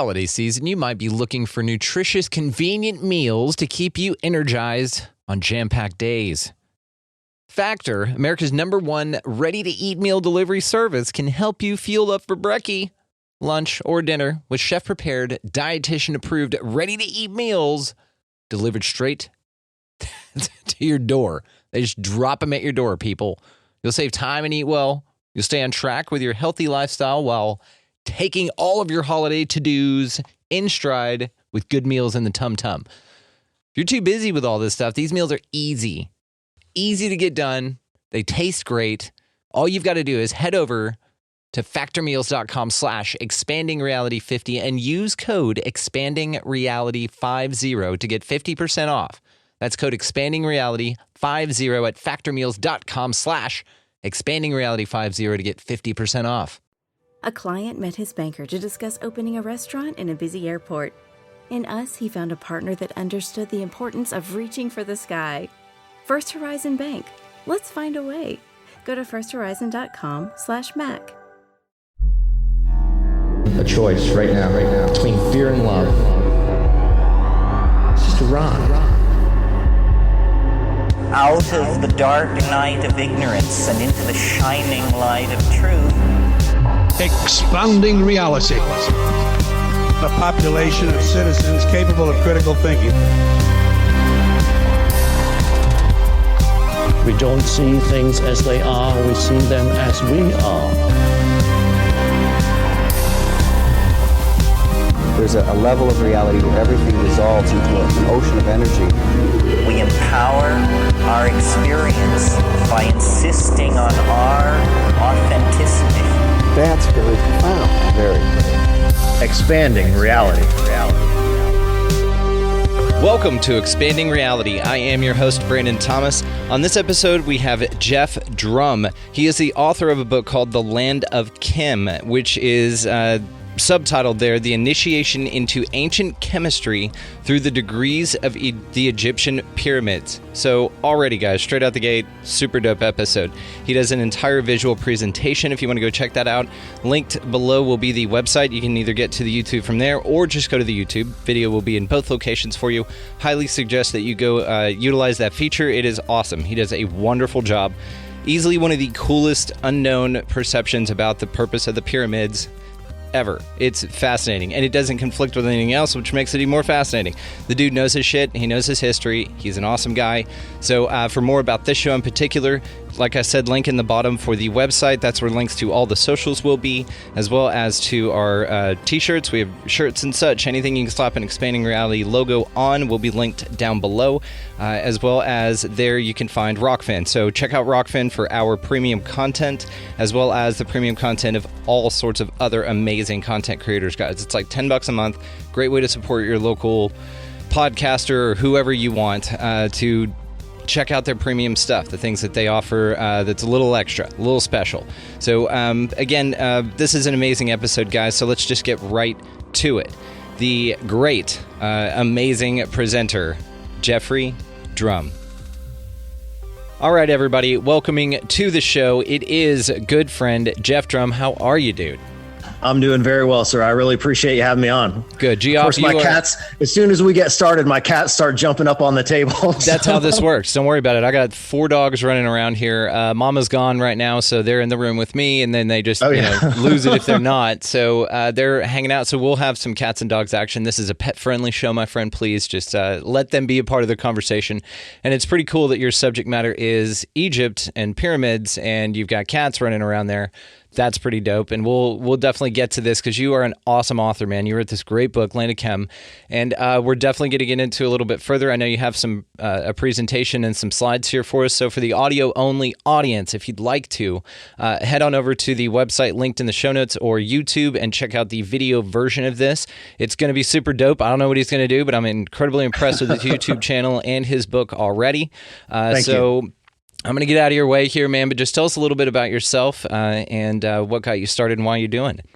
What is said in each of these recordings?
holiday season, you might be looking for nutritious, convenient meals to keep you energized on jam-packed days. Factor, America's #1 ready-to-eat meal delivery service, can help you fuel up for brekkie, lunch, or dinner with chef-prepared, dietitian-approved, ready-to-eat meals delivered straight to your door. They just drop them at your door, people. You'll save time and eat well. You'll stay on track with your healthy lifestyle while taking all of your holiday to-dos in stride with good meals in the tum-tum. If you're too busy with all this stuff, these meals are easy to get done. They taste great. All you've got to do is head over to factormeals.com/expandingreality50 and use code expandingreality50 to get 50% off. That's code expandingreality50 at factormeals.com/expandingreality50 to get 50% off. A client met his banker to discuss opening a restaurant in a busy airport. In us, he found a partner that understood the importance of reaching for the sky. First Horizon Bank. Let's find a way. Go to firsthorizon.com/Mac. A choice right now, between fear and love. It's just a rock. Out of the dark night of ignorance and into the shining light of truth. Expanding reality. A population of citizens capable of critical thinking. We don't see things as they are, we see them as we are. There's a level of reality where everything dissolves into an ocean of energy. We empower our experience by insisting on our authenticity. That's very profound. Very. Expanding reality. Welcome to Expanding Reality. I am your host, Brandon Thomas. On this episode, we have Geoff Drumm. He is the author of a book called The Land of Chem, which is subtitled there, The Initiation into Ancient Chemistry Through the Degrees of the Egyptian Pyramids. So already, guys, straight out the gate, super dope episode. He does an entire visual presentation if you want to go check that out. Linked below will be the website. You can either get to the YouTube from there or just go to the YouTube. Video will be in both locations for you. Highly suggest that you go utilize that feature. It is awesome. He does a wonderful job. Easily one of the coolest unknown perceptions about the purpose of the pyramids ever. It's fascinating, and it doesn't conflict with anything else, which makes it even more fascinating. The dude knows his shit. He knows his history. He's an awesome guy. So for more about this show in particular, like I said, link in the bottom for the website. That's where links to all the socials will be, as well as to our t-shirts. We have shirts and such. Anything you can slap an Expanding Reality logo on will be linked down below, as well as there you can find Rockfin. So check out Rockfin for our premium content, as well as the premium content of all sorts of other amazing content creators, guys. It's like $10 a month. Great way to support your local podcaster or whoever you want to check out their premium stuff, the things that they offer that's a little extra, a little special. So again, this is an amazing episode, guys, so let's just get right to it. The great, amazing presenter, Geoffrey Drumm. All right, everybody, welcoming to the show, it is good friend Geoff Drumm. How are you, dude? I'm doing very well, sir. I really appreciate you having me on. Good. Geoff, of course, my cats, as soon as we get started, my cats start jumping up on the table. That's how this works. Don't worry about it. I got 4 dogs running around here. Mama's gone right now, so they're in the room with me, and then they just lose it if they're not. So they're hanging out. So we'll have some cats and dogs action. This is a pet-friendly show, my friend. Please just let them be a part of the conversation. And it's pretty cool that your subject matter is Egypt and pyramids, and you've got cats running around there. That's pretty dope, and we'll definitely get to this because you are an awesome author, man. You wrote this great book, Land of Chem, and we're definitely going to get into a little bit further. I know you have some a presentation and some slides here for us, so for the audio-only audience, if you'd like to, head on over to the website linked in the show notes or YouTube and check out the video version of this. It's going to be super dope. I don't know what he's going to do, but I'm incredibly impressed with his YouTube channel and his book already. Thank you. I'm going to get out of your way here, man, but just tell us a little bit about yourself and what got you started and why you're doing it.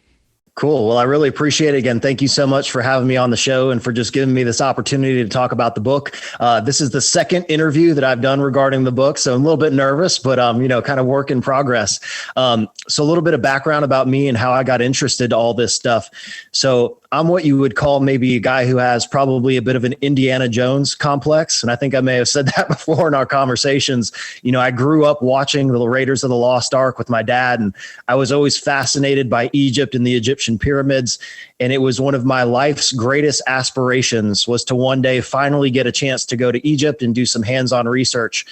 Cool. Well, I really appreciate it. Again, thank you so much for having me on the show and for just giving me this opportunity to talk about the book. This is the second interview that I've done regarding the book, so I'm a little bit nervous, but kind of work in progress. So a little bit of background about me and how I got interested in all this stuff. So I'm what you would call maybe a guy who has probably a bit of an Indiana Jones complex. And I think I may have said that before in our conversations. I grew up watching the Raiders of the Lost Ark with my dad, and I was always fascinated by Egypt and the Egyptian pyramids. And it was one of my life's greatest aspirations was to one day finally get a chance to go to Egypt and do some hands-on research.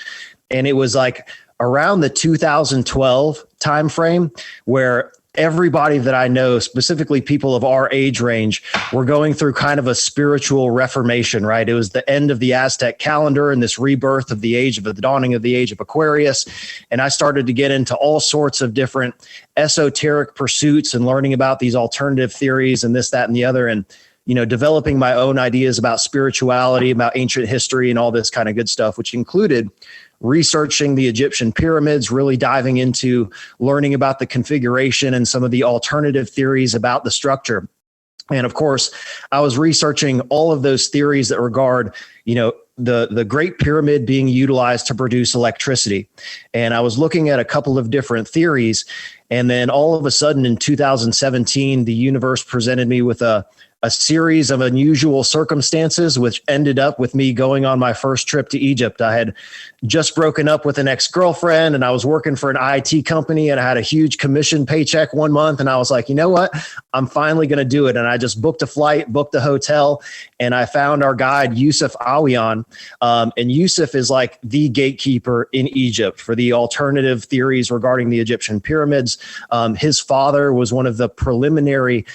And it was like around the 2012 timeframe where everybody that I know, specifically people of our age range, were going through kind of a spiritual reformation, right? It was the end of the Aztec calendar and this rebirth of the dawning of the age of Aquarius. And I started to get into all sorts of different esoteric pursuits and learning about these alternative theories and this, that, and the other. And, developing my own ideas about spirituality, about ancient history and all this kind of good stuff, which included researching the Egyptian pyramids, really diving into learning about the configuration and some of the alternative theories about the structure. And of course, I was researching all of those theories that regard, the Great Pyramid being utilized to produce electricity. And I was looking at a couple of different theories. And then all of a sudden in 2017, the universe presented me with a series of unusual circumstances, which ended up with me going on my first trip to Egypt. I had just broken up with an ex-girlfriend and I was working for an IT company and I had a huge commission paycheck one month. And I was like, you know what? I'm finally going to do it. And I just booked a flight, booked a hotel, and I found our guide, Yousef. And Yousef is like the gatekeeper in Egypt for the alternative theories regarding the Egyptian pyramids. His father was one of the preliminary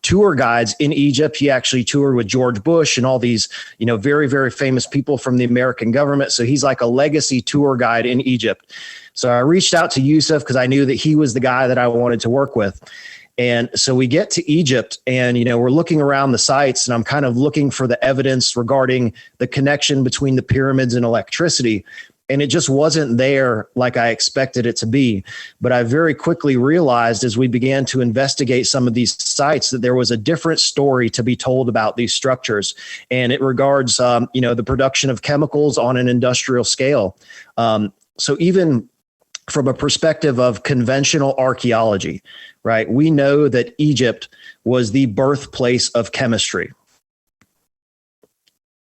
tour guides in Egypt. He actually toured with George Bush and all these, very, very famous people from the American government. So he's like a legacy tour guide in Egypt. So I reached out to Yousef because I knew that he was the guy that I wanted to work with. And so we get to Egypt and, we're looking around the sites and I'm kind of looking for the evidence regarding the connection between the pyramids and electricity. And it just wasn't there like I expected it to be. But I very quickly realized as we began to investigate some of these sites that there was a different story to be told about these structures. And it regards, the production of chemicals on an industrial scale. So even from a perspective of conventional archaeology, right, we know that Egypt was the birthplace of chemistry.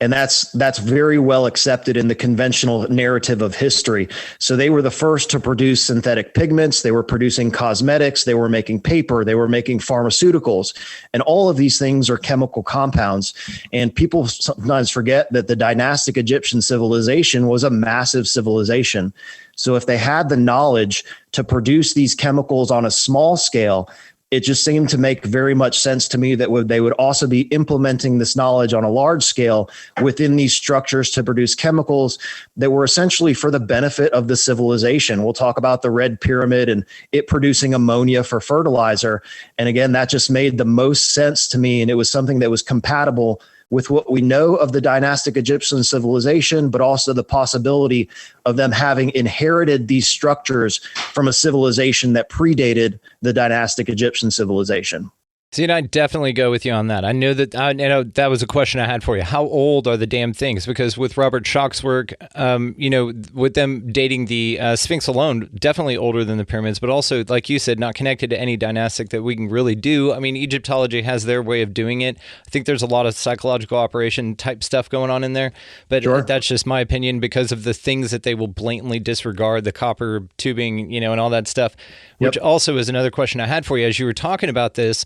And that's very well accepted in the conventional narrative of history. So they were the first to produce synthetic pigments. They were producing cosmetics. They were making paper. They were making pharmaceuticals. And all of these things are chemical compounds. And people sometimes forget that the dynastic Egyptian civilization was a massive civilization. So if they had the knowledge to produce these chemicals on a small scale, it just seemed to make very much sense to me that they would also be implementing this knowledge on a large scale within these structures to produce chemicals that were essentially for the benefit of the civilization. We'll talk about the Red Pyramid and it producing ammonia for fertilizer. And again, that just made the most sense to me. And it was something that was compatible with what we know of the dynastic Egyptian civilization, but also the possibility of them having inherited these structures from a civilization that predated the dynastic Egyptian civilization. See, and I definitely go with you on that. I know that was a question I had for you. How old are the damn things? Because with Robert Schoch's work, with them dating the Sphinx alone, definitely older than the pyramids, but also, like you said, not connected to any dynastic that we can really do. I mean, Egyptology has their way of doing it. I think there's a lot of psychological operation type stuff going on in there, but sure, that's just my opinion because of the things that they will blatantly disregard, the copper tubing, and all that stuff, which also is another question I had for you as you were talking about this.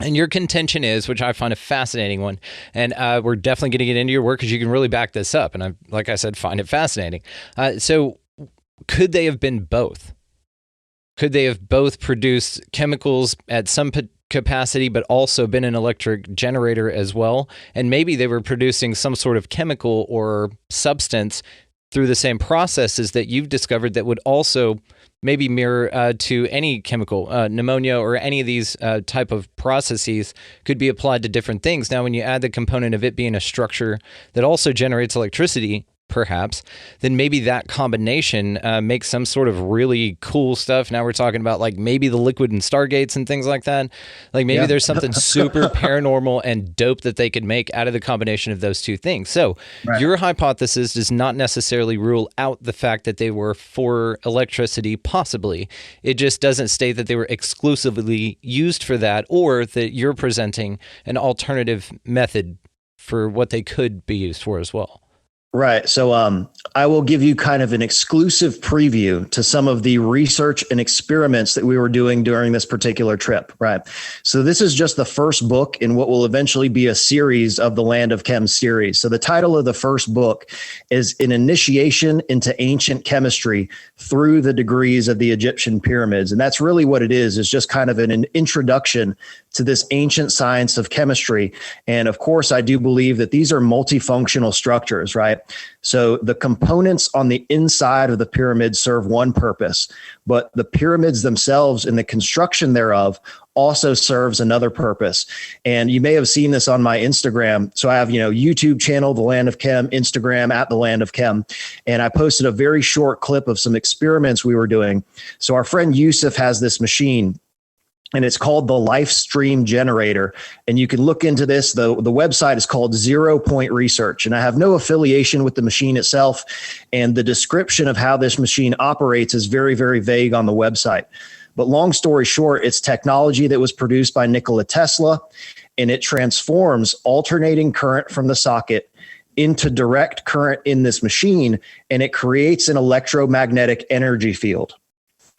And your contention is, which I find a fascinating one, and we're definitely going to get into your work because you can really back this up. And I, like I said, find it fascinating. So could they have been both? Could they have both produced chemicals at some capacity, but also been an electric generator as well? And maybe they were producing some sort of chemical or substance through the same processes that you've discovered that would also maybe mirror to any chemical, pneumonia or any of these type of processes could be applied to different things. Now, when you add the component of it being a structure that also generates electricity, perhaps, then maybe that combination makes some sort of really cool stuff. Now we're talking about like maybe the liquid in Stargates and things like that. Like maybe there's something super paranormal and dope that they could make out of the combination of those two things. So your hypothesis does not necessarily rule out the fact that they were for electricity, possibly. It just doesn't state that they were exclusively used for that, or that you're presenting an alternative method for what they could be used for as well. Right. So I will give you kind of an exclusive preview to some of the research and experiments that we were doing during this particular trip. Right. So this is just the first book in what will eventually be a series of the Land of Chem series. So the title of the first book is An Initiation into Ancient Chemistry Through the Degrees of the Egyptian Pyramids. And that's really what it is just kind of an introduction to this ancient science of chemistry. And of course, I do believe that these are multifunctional structures, right? So the components on the inside of the pyramid serve one purpose, but the pyramids themselves and the construction thereof also serves another purpose. And you may have seen this on my Instagram. So I have, YouTube channel, The Land of Chem, Instagram at The Land of Chem. And I posted a very short clip of some experiments we were doing. So our friend Yousef has this machine, and it's called the Life Stream Generator. And you can look into this. The website is called 0 Point Research. And I have no affiliation with the machine itself. And the description of how this machine operates is very, very vague on the website. But long story short, it's technology that was produced by Nikola Tesla, and it transforms alternating current from the socket into direct current in this machine, and it creates an electromagnetic energy field.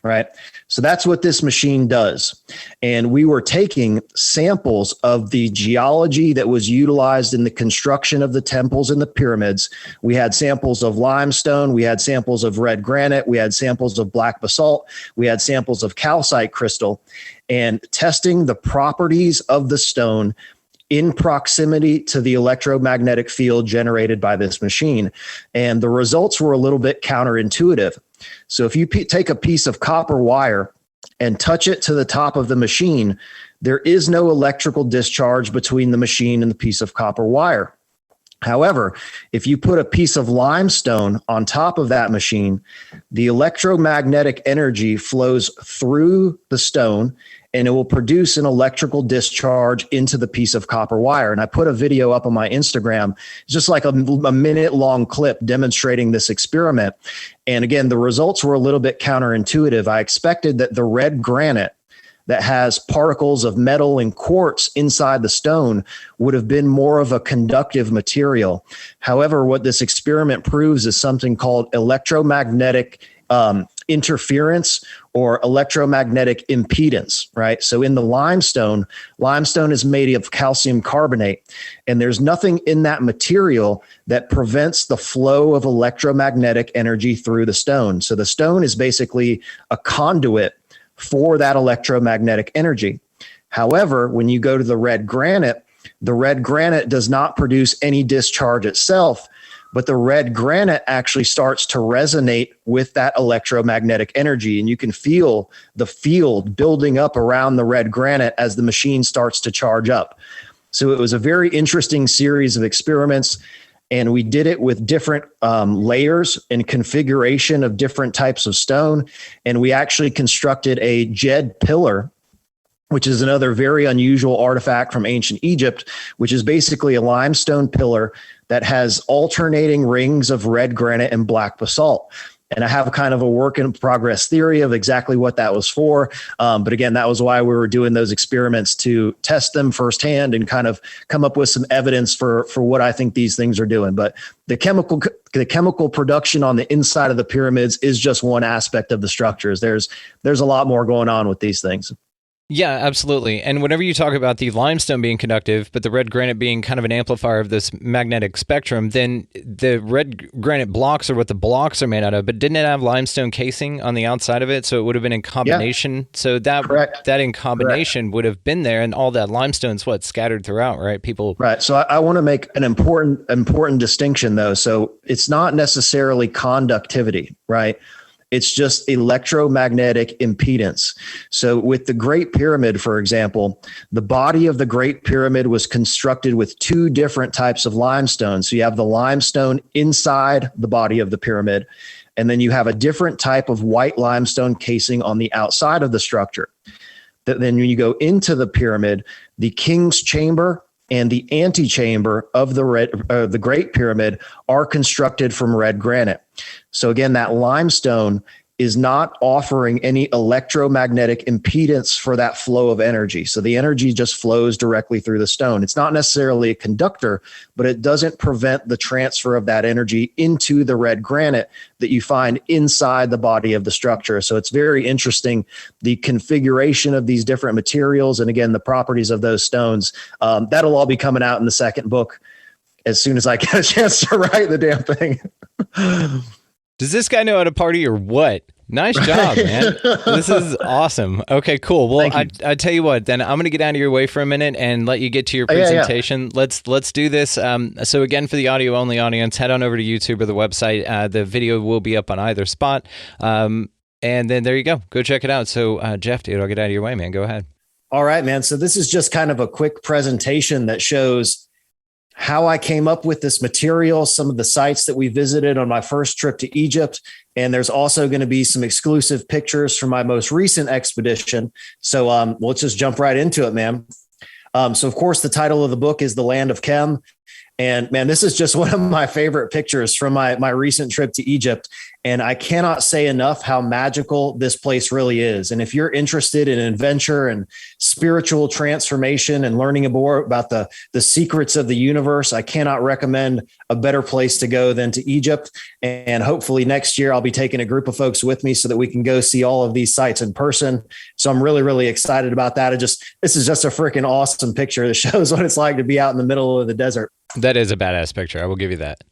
Right. So that's what this machine does. And we were taking samples of the geology that was utilized in the construction of the temples and the pyramids. We had samples of limestone. We had samples of red granite. We had samples of black basalt. We had samples of calcite crystal, and testing the properties of the stone in proximity to the electromagnetic field generated by this machine. And the results were a little bit counterintuitive. So if you take a piece of copper wire and touch it to the top of the machine, there is no electrical discharge between the machine and the piece of copper wire. However, if you put a piece of limestone on top of that machine, the electromagnetic energy flows through the stone, and it will produce an electrical discharge into the piece of copper wire. And I put a video up on my Instagram. It's just like a minute-long clip demonstrating this experiment. And again, the results were a little bit counterintuitive. I expected that the red granite that has particles of metal and quartz inside the stone would have been more of a conductive material. However, what this experiment proves is something called electromagnetic interference or electromagnetic impedance, right? So in the limestone is made of calcium carbonate, and there's nothing in that material that prevents the flow of electromagnetic energy through the stone. So the stone is basically a conduit for that electromagnetic energy. However, when you go to the red granite does not produce any discharge itself, but the red granite actually starts to resonate with that electromagnetic energy. And you can feel the field building up around the red granite as the machine starts to charge up. So it was a very interesting series of experiments. And we did it with different layers and configuration of different types of stone. And we actually constructed a jed pillar, which is another very unusual artifact from ancient Egypt, which is basically a limestone pillar that has alternating rings of red granite and black basalt. And I have kind of a work in progress theory of exactly what that was for. But again, that was why we were doing those experiments, to test them firsthand and kind of come up with some evidence for what I think these things are doing. But the chemical production on the inside of the pyramids is just one aspect of the structures. There's a lot more going on with these things. Yeah, absolutely. And whenever you talk about the limestone being conductive, but the red granite being kind of an amplifier of this magnetic spectrum, then the red granite blocks are what the blocks are made out of. But didn't it have limestone casing on the outside of it? So it would have been in combination. Yeah. So that in combination would have been there, and all that limestone's scattered throughout, right? Right. So I want to make an important distinction though. So it's not necessarily conductivity, right? It's just electromagnetic impedance. So with the Great Pyramid, for example, the body of the Great Pyramid was constructed with two different types of limestone. So you have the limestone inside the body of the pyramid, and then you have a different type of white limestone casing on the outside of the structure. Then when you go into the pyramid, the king's chamber and the antechamber of the Great Pyramid are constructed from red granite. So again, that limestone is not offering any electromagnetic impedance for that flow of energy. So the energy just flows directly through the stone. It's not necessarily a conductor, but it doesn't prevent the transfer of that energy into the red granite that you find inside the body of the structure. So it's very interesting, the configuration of these different materials, and again, the properties of those stones. That'll all be coming out in the second book as soon as I get a chance to write the damn thing. Does this guy know how to party or what? Nice job, man. This is awesome. Okay, cool. Well, I tell you what, then I'm going to get out of your way for a minute and let you get to your presentation. Yeah. Let's do this. So again, for the audio only audience, head on over to YouTube or the website. The video will be up on either spot. And then there you go. Go check it out. So Geoff, dude, I'll get out of your way, man. Go ahead. All right, man. So this is just kind of a quick presentation that shows how I came up with this material, some of the sites that we visited on my first trip to Egypt. And there's also going to be some exclusive pictures from my most recent expedition. So let's just jump right into it, man. So of course, the title of the book is The Land of Chem. And man, this is just one of my favorite pictures from my recent trip to Egypt. And I cannot say enough how magical this place really is. And if you're interested in adventure and spiritual transformation and learning more about the secrets of the universe, I cannot recommend a better place to go than to Egypt. And hopefully next year, I'll be taking a group of folks with me so that we can go see all of these sites in person. So I'm really, really excited about that. This is just a freaking awesome picture that shows what it's like to be out in the middle of the desert. That is a badass picture. I will give you that.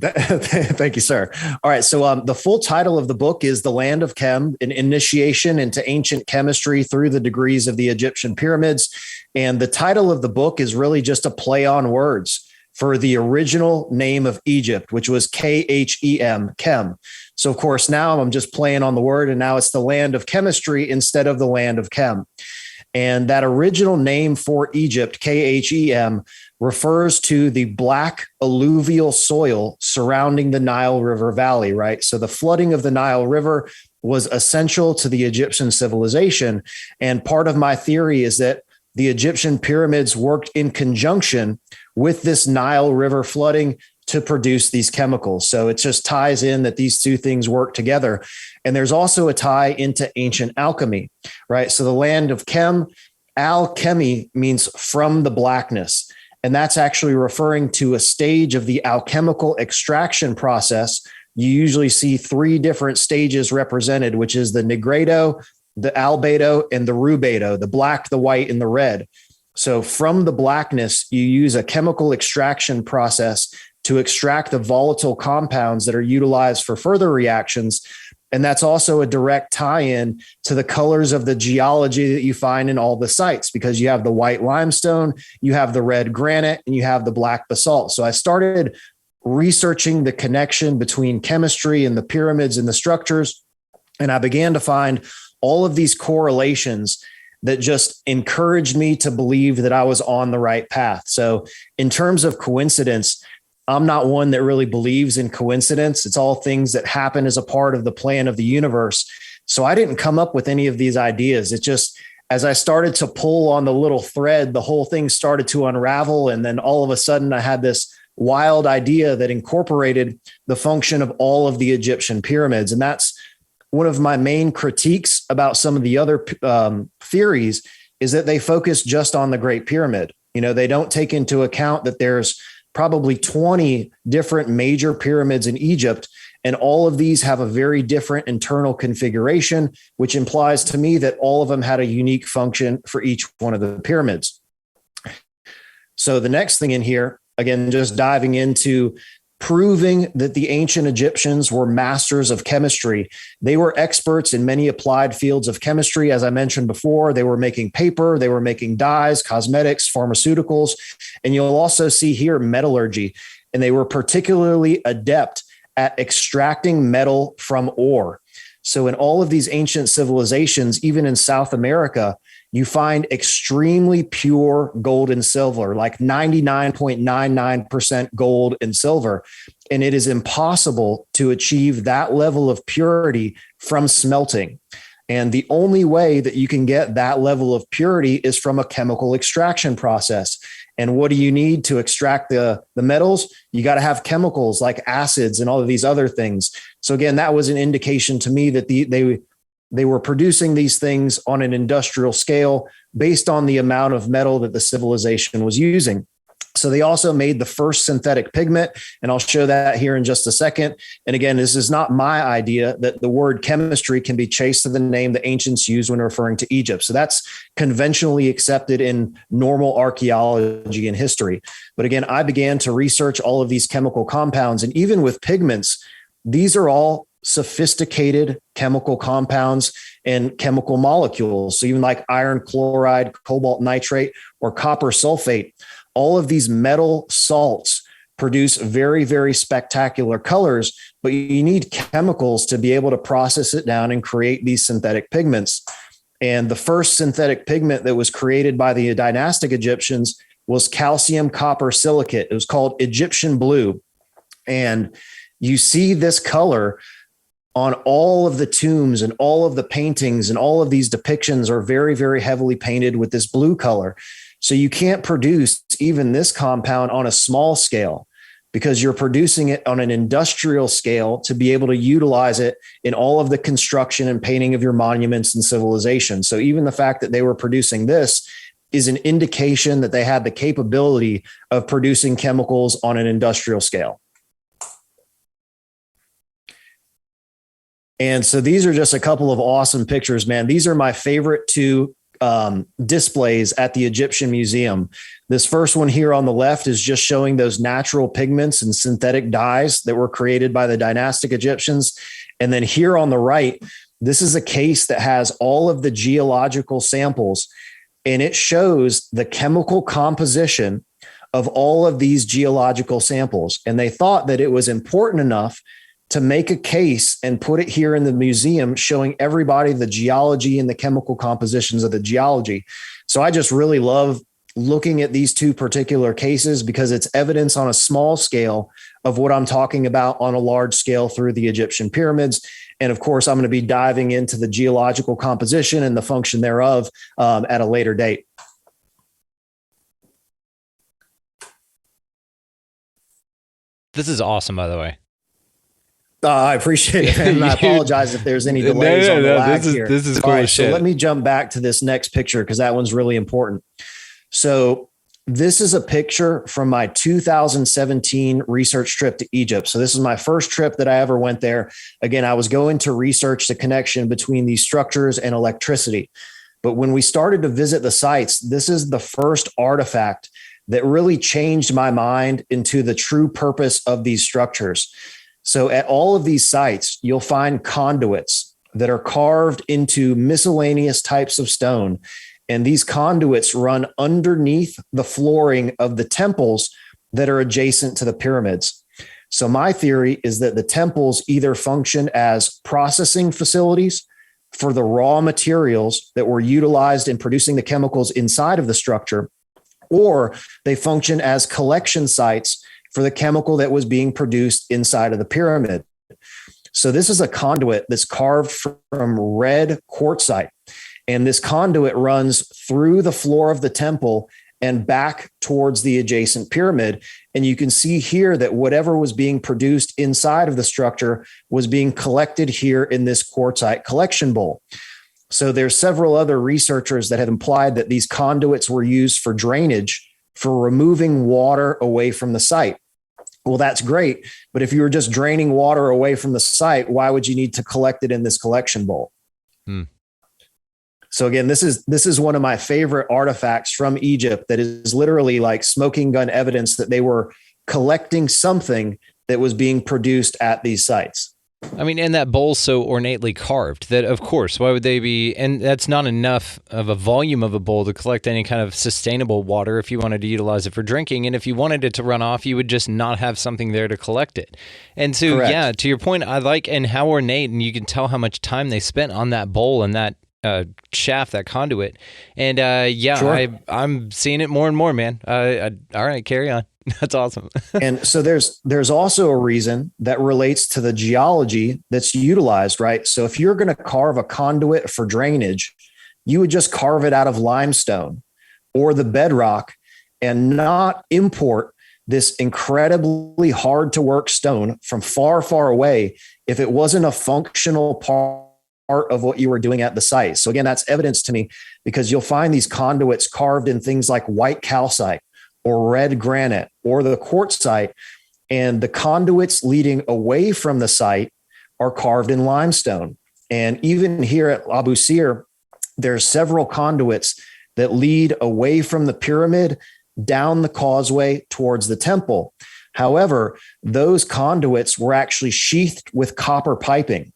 Thank you, sir. All right. So the full title of the book is The Land of Chem, an initiation into ancient chemistry through the degrees of the Egyptian pyramids. And the title of the book is really just a play on words for the original name of Egypt, which was Khem, Chem. So of course, now I'm just playing on the word, and now it's the land of chemistry instead of the land of Chem. And that original name for Egypt, Khem, refers to the black alluvial soil surrounding the Nile River Valley, right? So the flooding of the Nile River was essential to the Egyptian civilization. And part of my theory is that the Egyptian pyramids worked in conjunction with this Nile River flooding to produce these chemicals. So it just ties in that these two things work together. And there's also a tie into ancient alchemy, right? So the land of Chem, alchemy means from the blackness. And that's actually referring to a stage of the alchemical extraction process. You usually see three different stages represented, which is the nigredo, the albedo, and the rubedo, the black, the white, and the red. So from the blackness, you use a chemical extraction process to extract the volatile compounds that are utilized for further reactions. And that's also a direct tie-in to the colors of the geology that you find in all the sites, because you have the white limestone, you have the red granite, and you have the black basalt. So I started researching the connection between chemistry and the pyramids and the structures. And I began to find all of these correlations that just encouraged me to believe that I was on the right path. So in terms of coincidence, I'm not one that really believes in coincidence. It's all things that happen as a part of the plan of the universe. So I didn't come up with any of these ideas. It just, as I started to pull on the little thread, the whole thing started to unravel. And then all of a sudden I had this wild idea that incorporated the function of all of the Egyptian pyramids. And that's one of my main critiques about some of the other theories, is that they focus just on the Great Pyramid. You know, they don't take into account that there's probably 20 different major pyramids in Egypt, and all of these have a very different internal configuration, which implies to me that all of them had a unique function for each one of the pyramids. So the next thing in here, again, just diving into proving that the ancient Egyptians were masters of chemistry. They were experts in many applied fields of chemistry. As I mentioned before, they were making paper, they were making dyes, cosmetics, pharmaceuticals, and you'll also see here metallurgy. And they were particularly adept at extracting metal from ore. So in all of these ancient civilizations, even in South America, you find extremely pure gold and silver, like 99.99% gold and silver. And it is impossible to achieve that level of purity from smelting. And the only way that you can get that level of purity is from a chemical extraction process. And what do you need to extract the metals? You got to have chemicals like acids and all of these other things. So again, that was an indication to me that they were producing these things on an industrial scale based on the amount of metal that the civilization was using. So they also made the first synthetic pigment, and I'll show that here in just a second. And again, this is not my idea that the word chemistry can be chased to the name the ancients used when referring to Egypt. So that's conventionally accepted in normal archaeology and history. But again, I began to research all of these chemical compounds, and even with pigments, these are all sophisticated chemical compounds and chemical molecules. So even like iron chloride, cobalt nitrate, or copper sulfate, all of these metal salts produce very, very spectacular colors, but you need chemicals to be able to process it down and create these synthetic pigments. And the first synthetic pigment that was created by the dynastic Egyptians was calcium copper silicate. It was called Egyptian blue. And you see this color on all of the tombs and all of the paintings, and all of these depictions are very, very heavily painted with this blue color. So you can't produce even this compound on a small scale because you're producing it on an industrial scale to be able to utilize it in all of the construction and painting of your monuments and civilization. So even the fact that they were producing this is an indication that they had the capability of producing chemicals on an industrial scale. And so these are just a couple of awesome pictures, man. These are my favorite two displays at the Egyptian Museum. This first one here on the left is just showing those natural pigments and synthetic dyes that were created by the dynastic Egyptians. And then here on the right, this is a case that has all of the geological samples, and it shows the chemical composition of all of these geological samples. And they thought that it was important enough to make a case and put it here in the museum, showing everybody the geology and the chemical compositions of the geology. So I just really love looking at these two particular cases because it's evidence on a small scale of what I'm talking about on a large scale through the Egyptian pyramids. And of course, I'm going to be diving into the geological composition and the function thereof at a later date. This is awesome, by the way. I appreciate it, and I apologize if there's any delays on the lag here. This is cool. All right, shit. So let me jump back to this next picture because that one's really important. So this is a picture from my 2017 research trip to Egypt. So this is my first trip that I ever went there. Again, I was going to research the connection between these structures and electricity. But when we started to visit the sites, this is the first artifact that really changed my mind into the true purpose of these structures. So at all of these sites, you'll find conduits that are carved into miscellaneous types of stone. And these conduits run underneath the flooring of the temples that are adjacent to the pyramids. So my theory is that the temples either function as processing facilities for the raw materials that were utilized in producing the chemicals inside of the structure, or they function as collection sites for the chemical that was being produced inside of the pyramid. So this is a conduit that's carved from red quartzite. And this conduit runs through the floor of the temple and back towards the adjacent pyramid. And you can see here that whatever was being produced inside of the structure was being collected here in this quartzite collection bowl. So there's several other researchers that have implied that these conduits were used for drainage, for removing water away from the site. Well, that's great. But if you were just draining water away from the site, why would you need to collect it in this collection bowl? So again, this is one of my favorite artifacts from Egypt that is literally like smoking gun evidence that they were collecting something that was being produced at these sites. I mean, and that bowl's so ornately carved that, of course, why would they be? And that's not enough of a volume of a bowl to collect any kind of sustainable water if you wanted to utilize it for drinking. And if you wanted it to run off, you would just not have something there to collect it. And so, Correct. yeah, to your point, I like and how ornate, and you can tell how much time they spent on that bowl and that shaft, that conduit. And Sure. I'm seeing it more and more, man. All right, carry on. That's awesome. And so there's also a reason that relates to the geology that's utilized, right? So if you're going to carve a conduit for drainage, you would just carve it out of limestone or the bedrock and not import this incredibly hard to work stone from far, far away if it wasn't a functional part of what you were doing at the site. So again, that's evidence to me because you'll find these conduits carved in things like white calcite or red granite or the quartzite, and the conduits leading away from the site are carved in limestone. And even here at Abu Sir, there's several conduits that lead away from the pyramid down the causeway towards the temple. However, those conduits were actually sheathed with copper piping.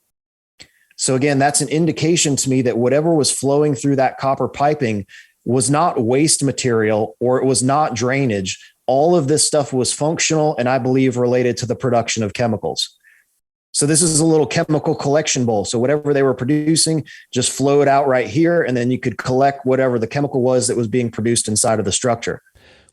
So again, that's an indication to me that whatever was flowing through that copper piping was not waste material or it was not drainage. All of this stuff was functional and I believe related to the production of chemicals. So this is a little chemical collection bowl. So whatever they were producing just flowed out right here. And then you could collect whatever the chemical was that was being produced inside of the structure.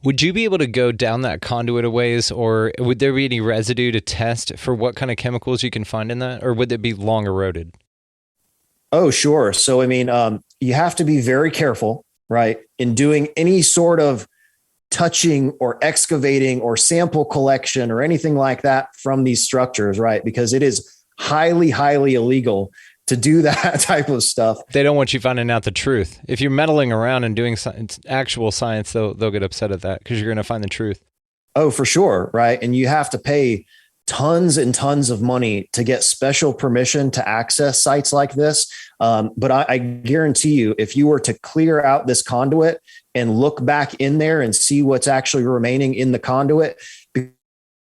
Would you be able to go down that conduit a ways, or would there be any residue to test for what kind of chemicals you can find in that? Or would it be long eroded? Oh, sure. So, I mean, you have to be very careful, right, in doing any sort of touching or excavating or sample collection or anything like that from these structures, right? Because it is highly, highly illegal to do that type of stuff. They don't want you finding out the truth. If you're meddling around and doing actual science, they'll get upset at that because you're going to find the truth. Oh, for sure, right? And you have to pay tons and tons of money to get special permission to access sites like this. But I guarantee you, if you were to clear out this conduit and look back in there and see what's actually remaining in the conduit,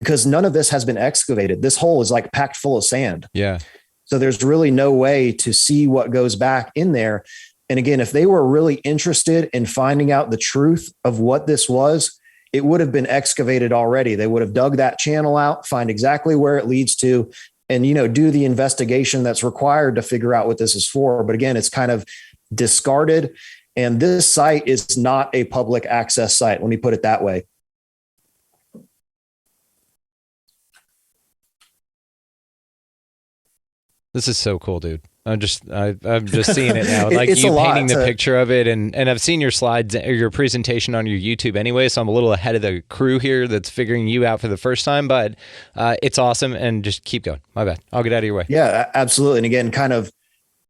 because none of this has been excavated. This hole is like packed full of sand. Yeah. So there's really no way to see what goes back in there. And again, if they were really interested in finding out the truth of what this was, it would have been excavated already. They would have dug that channel out, find exactly where it leads to, and, do the investigation that's required to figure out what this is for. But again, it's kind of discarded. And this site is not a public access site. Let me put it that way. This is so cool, dude. I'm just seeing it now. Like It's you a painting lot the picture of it, and I've seen your slides or your presentation on your YouTube anyway, so I'm a little ahead of the crew here that's figuring you out for the first time, but it's awesome, and just keep going. My bad. I'll get out of your way. Yeah, absolutely. And again, kind of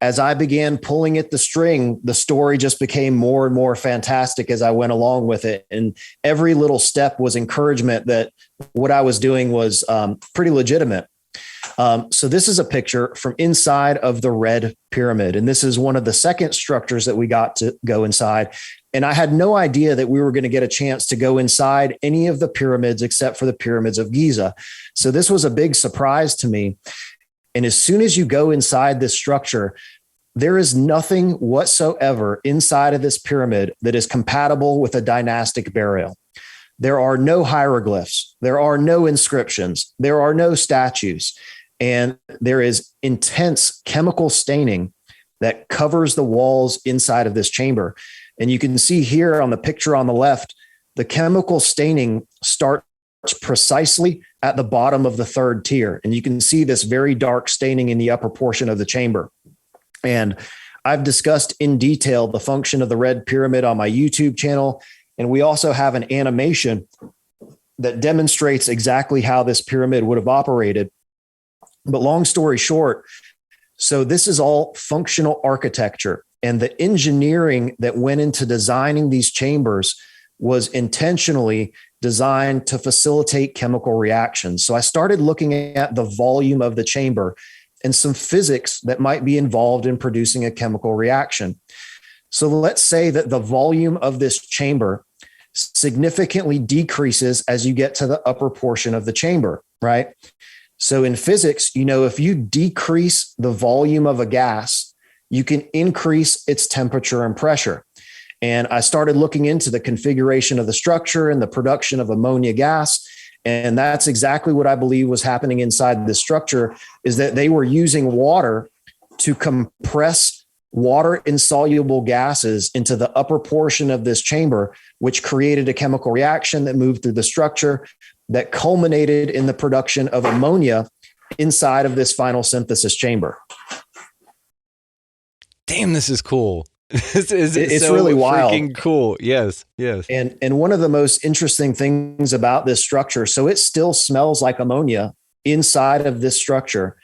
as I began pulling at the string, the story just became more and more fantastic as I went along with it. And every little step was encouragement that what I was doing was pretty legitimate. So this is a picture from inside of the Red Pyramid. And this is one of the second structures that we got to go inside. And I had no idea that we were going to get a chance to go inside any of the pyramids except for the pyramids of Giza. So this was a big surprise to me. And as soon as you go inside this structure, there is nothing whatsoever inside of this pyramid that is compatible with a dynastic burial. There are no hieroglyphs. There are no inscriptions. There are no statues. And there is intense chemical staining that covers the walls inside of this chamber. And you can see here on the picture on the left, the chemical staining starts precisely at the bottom of the third tier. And you can see this very dark staining in the upper portion of the chamber. And I've discussed in detail the function of the Red Pyramid on my YouTube channel. And we also have an animation that demonstrates exactly how this pyramid would have operated. But long story short, so this is all functional architecture, and the engineering that went into designing these chambers was intentionally designed to facilitate chemical reactions. So I started looking at the volume of the chamber and some physics that might be involved in producing a chemical reaction. So let's say that the volume of this chamber significantly decreases as you get to the upper portion of the chamber, right? So in physics, if you decrease the volume of a gas, you can increase its temperature and pressure. And I started looking into the configuration of the structure and the production of ammonia gas. And that's exactly what I believe was happening inside this structure, is that they were using water to compress water insoluble gases into the upper portion of this chamber, which created a chemical reaction that moved through the structure that culminated in the production of ammonia inside of this final synthesis chamber. Damn, this is cool. It's so really wild. Freaking cool. Yes. And one of the most interesting things about this structure, so it still smells like ammonia inside of this structure.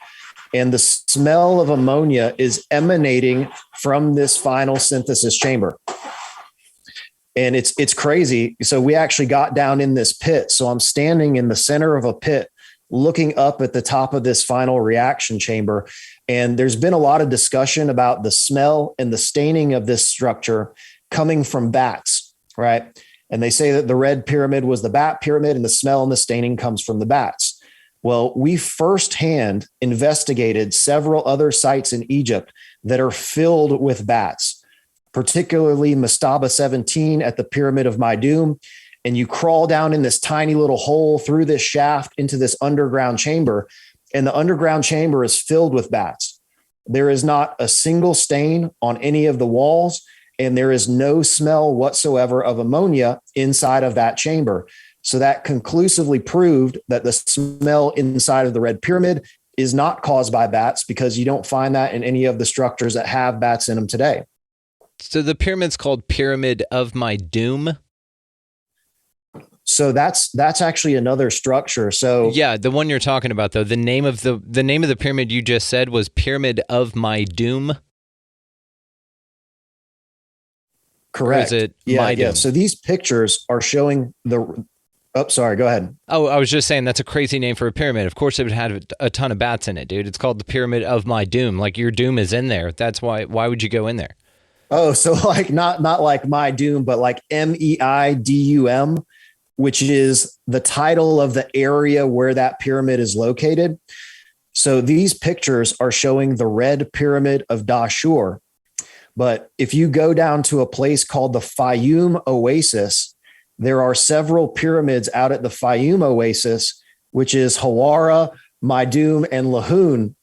And the smell of ammonia is emanating from this final synthesis chamber. And it's crazy. So we actually got down in this pit. So I'm standing in the center of a pit, looking up at the top of this final reaction chamber. And there's been a lot of discussion about the smell and the staining of this structure coming from bats, right? And they say that the Red Pyramid was the bat pyramid, and the smell and the staining comes from the bats. Well, we firsthand investigated several other sites in Egypt that are filled with bats, particularly Mastaba 17 at the Pyramid of Maidum. And you crawl down in this tiny little hole through this shaft into this underground chamber, and the underground chamber is filled with bats. There is not a single stain on any of the walls, and there is no smell whatsoever of ammonia inside of that chamber. So that conclusively proved that the smell inside of the Red Pyramid is not caused by bats, because you don't find that in any of the structures that have bats in them today. So the pyramid's called Pyramid of My Doom. So that's actually another structure. So yeah, the one you're talking about, though, the name of the pyramid you just said was Pyramid of My Doom. Correct. Or is it My Doom? Yeah. So these pictures are showing the. Oh, sorry. Go ahead. Oh, I was just saying that's a crazy name for a pyramid. Of course, it would have a ton of bats in it, dude. It's called the Pyramid of My Doom. Like, your doom is in there. That's why. Why would you go in there? Oh, so like not like My Doom, but like MEIDUM, which is the title of the area where that pyramid is located. So these pictures are showing the Red Pyramid of Dahshur. But if you go down to a place called the Fayum Oasis, there are several pyramids out at the Fayum Oasis, which is Hawara, Maidum, and Lahoun.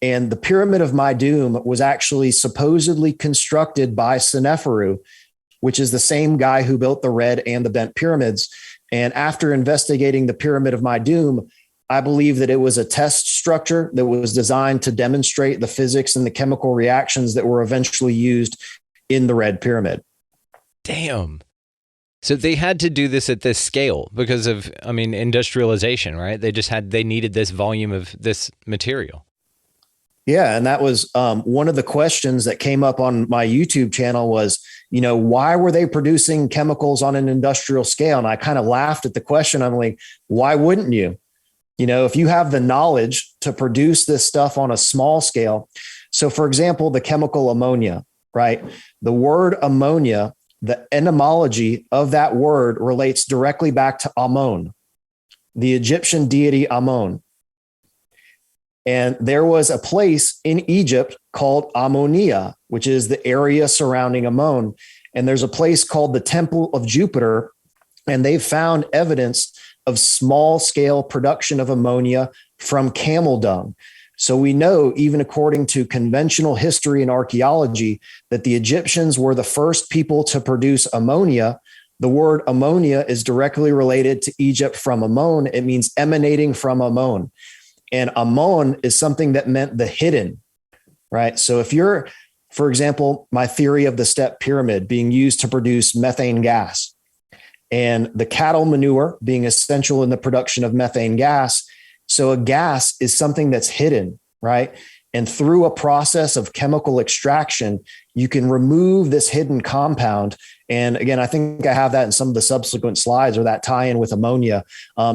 And the Pyramid of Maidum was actually supposedly constructed by Seneferu, which is the same guy who built the red and the bent pyramids. And after investigating the Pyramid of Maidum, I believe that it was a test structure that was designed to demonstrate the physics and the chemical reactions that were eventually used in the Red Pyramid. Damn. So they had to do this at this scale because of, industrialization, right? They needed this volume of this material. Yeah. And that was one of the questions that came up on my YouTube channel was, why were they producing chemicals on an industrial scale? And I kind of laughed at the question. I'm like, why wouldn't you? If you have the knowledge to produce this stuff on a small scale. So for example, the chemical ammonia, right? The word ammonia, the etymology of that word relates directly back to Ammon, the Egyptian deity Ammon. And there was a place in Egypt called Ammonia, which is the area surrounding Ammon. And there's a place called the Temple of Jupiter, and they've found evidence of small scale production of ammonia from camel dung. So we know, even according to conventional history and archaeology, that the Egyptians were the first people to produce ammonia. The word ammonia is directly related to Egypt from Ammon. It means emanating from Ammon. And Ammon is something that meant the hidden, right? So if you're, for example, my theory of the step pyramid being used to produce methane gas, and the cattle manure being essential in the production of methane gas. So a gas is something that's hidden, right? And through a process of chemical extraction, you can remove this hidden compound. And again, I think I have that in some of the subsequent slides, or that tie in with ammonia.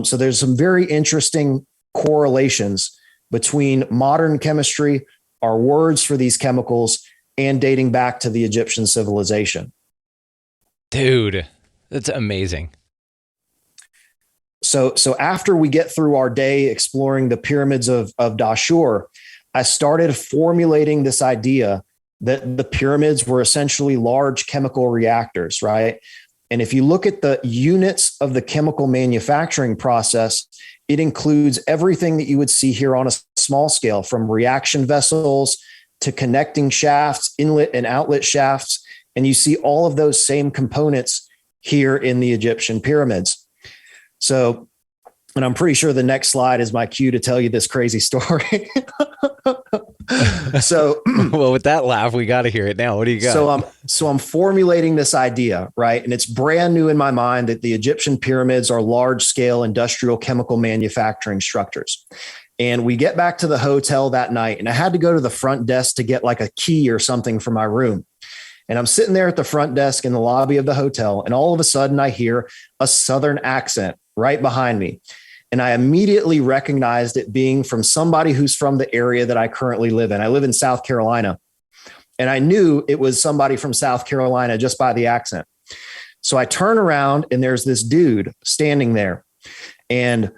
So there's some very interesting correlations between modern chemistry, our words for these chemicals, and dating back to the Egyptian civilization. Dude, that's amazing. So after we get through our day exploring the pyramids of Dahshur, I started formulating this idea that the pyramids were essentially large chemical reactors, right? And if you look at the units of the chemical manufacturing process, it includes everything that you would see here on a small scale, from reaction vessels to connecting shafts, inlet and outlet shafts. And you see all of those same components here in the Egyptian pyramids. So, and I'm pretty sure the next slide is my cue to tell you this crazy story. So, well, with that laugh, we got to hear it now. What do you got? So I'm formulating this idea, right? And it's brand new in my mind that the Egyptian pyramids are large scale industrial chemical manufacturing structures. And we get back to the hotel that night, and I had to go to the front desk to get like a key or something for my room. And I'm sitting there at the front desk in the lobby of the hotel, and all of a sudden I hear a Southern accent right behind me. And I immediately recognized it being from somebody who's from the area that I currently live in. I live in South Carolina. And I knew it was somebody from South Carolina just by the accent. So I turn around and there's this dude standing there. And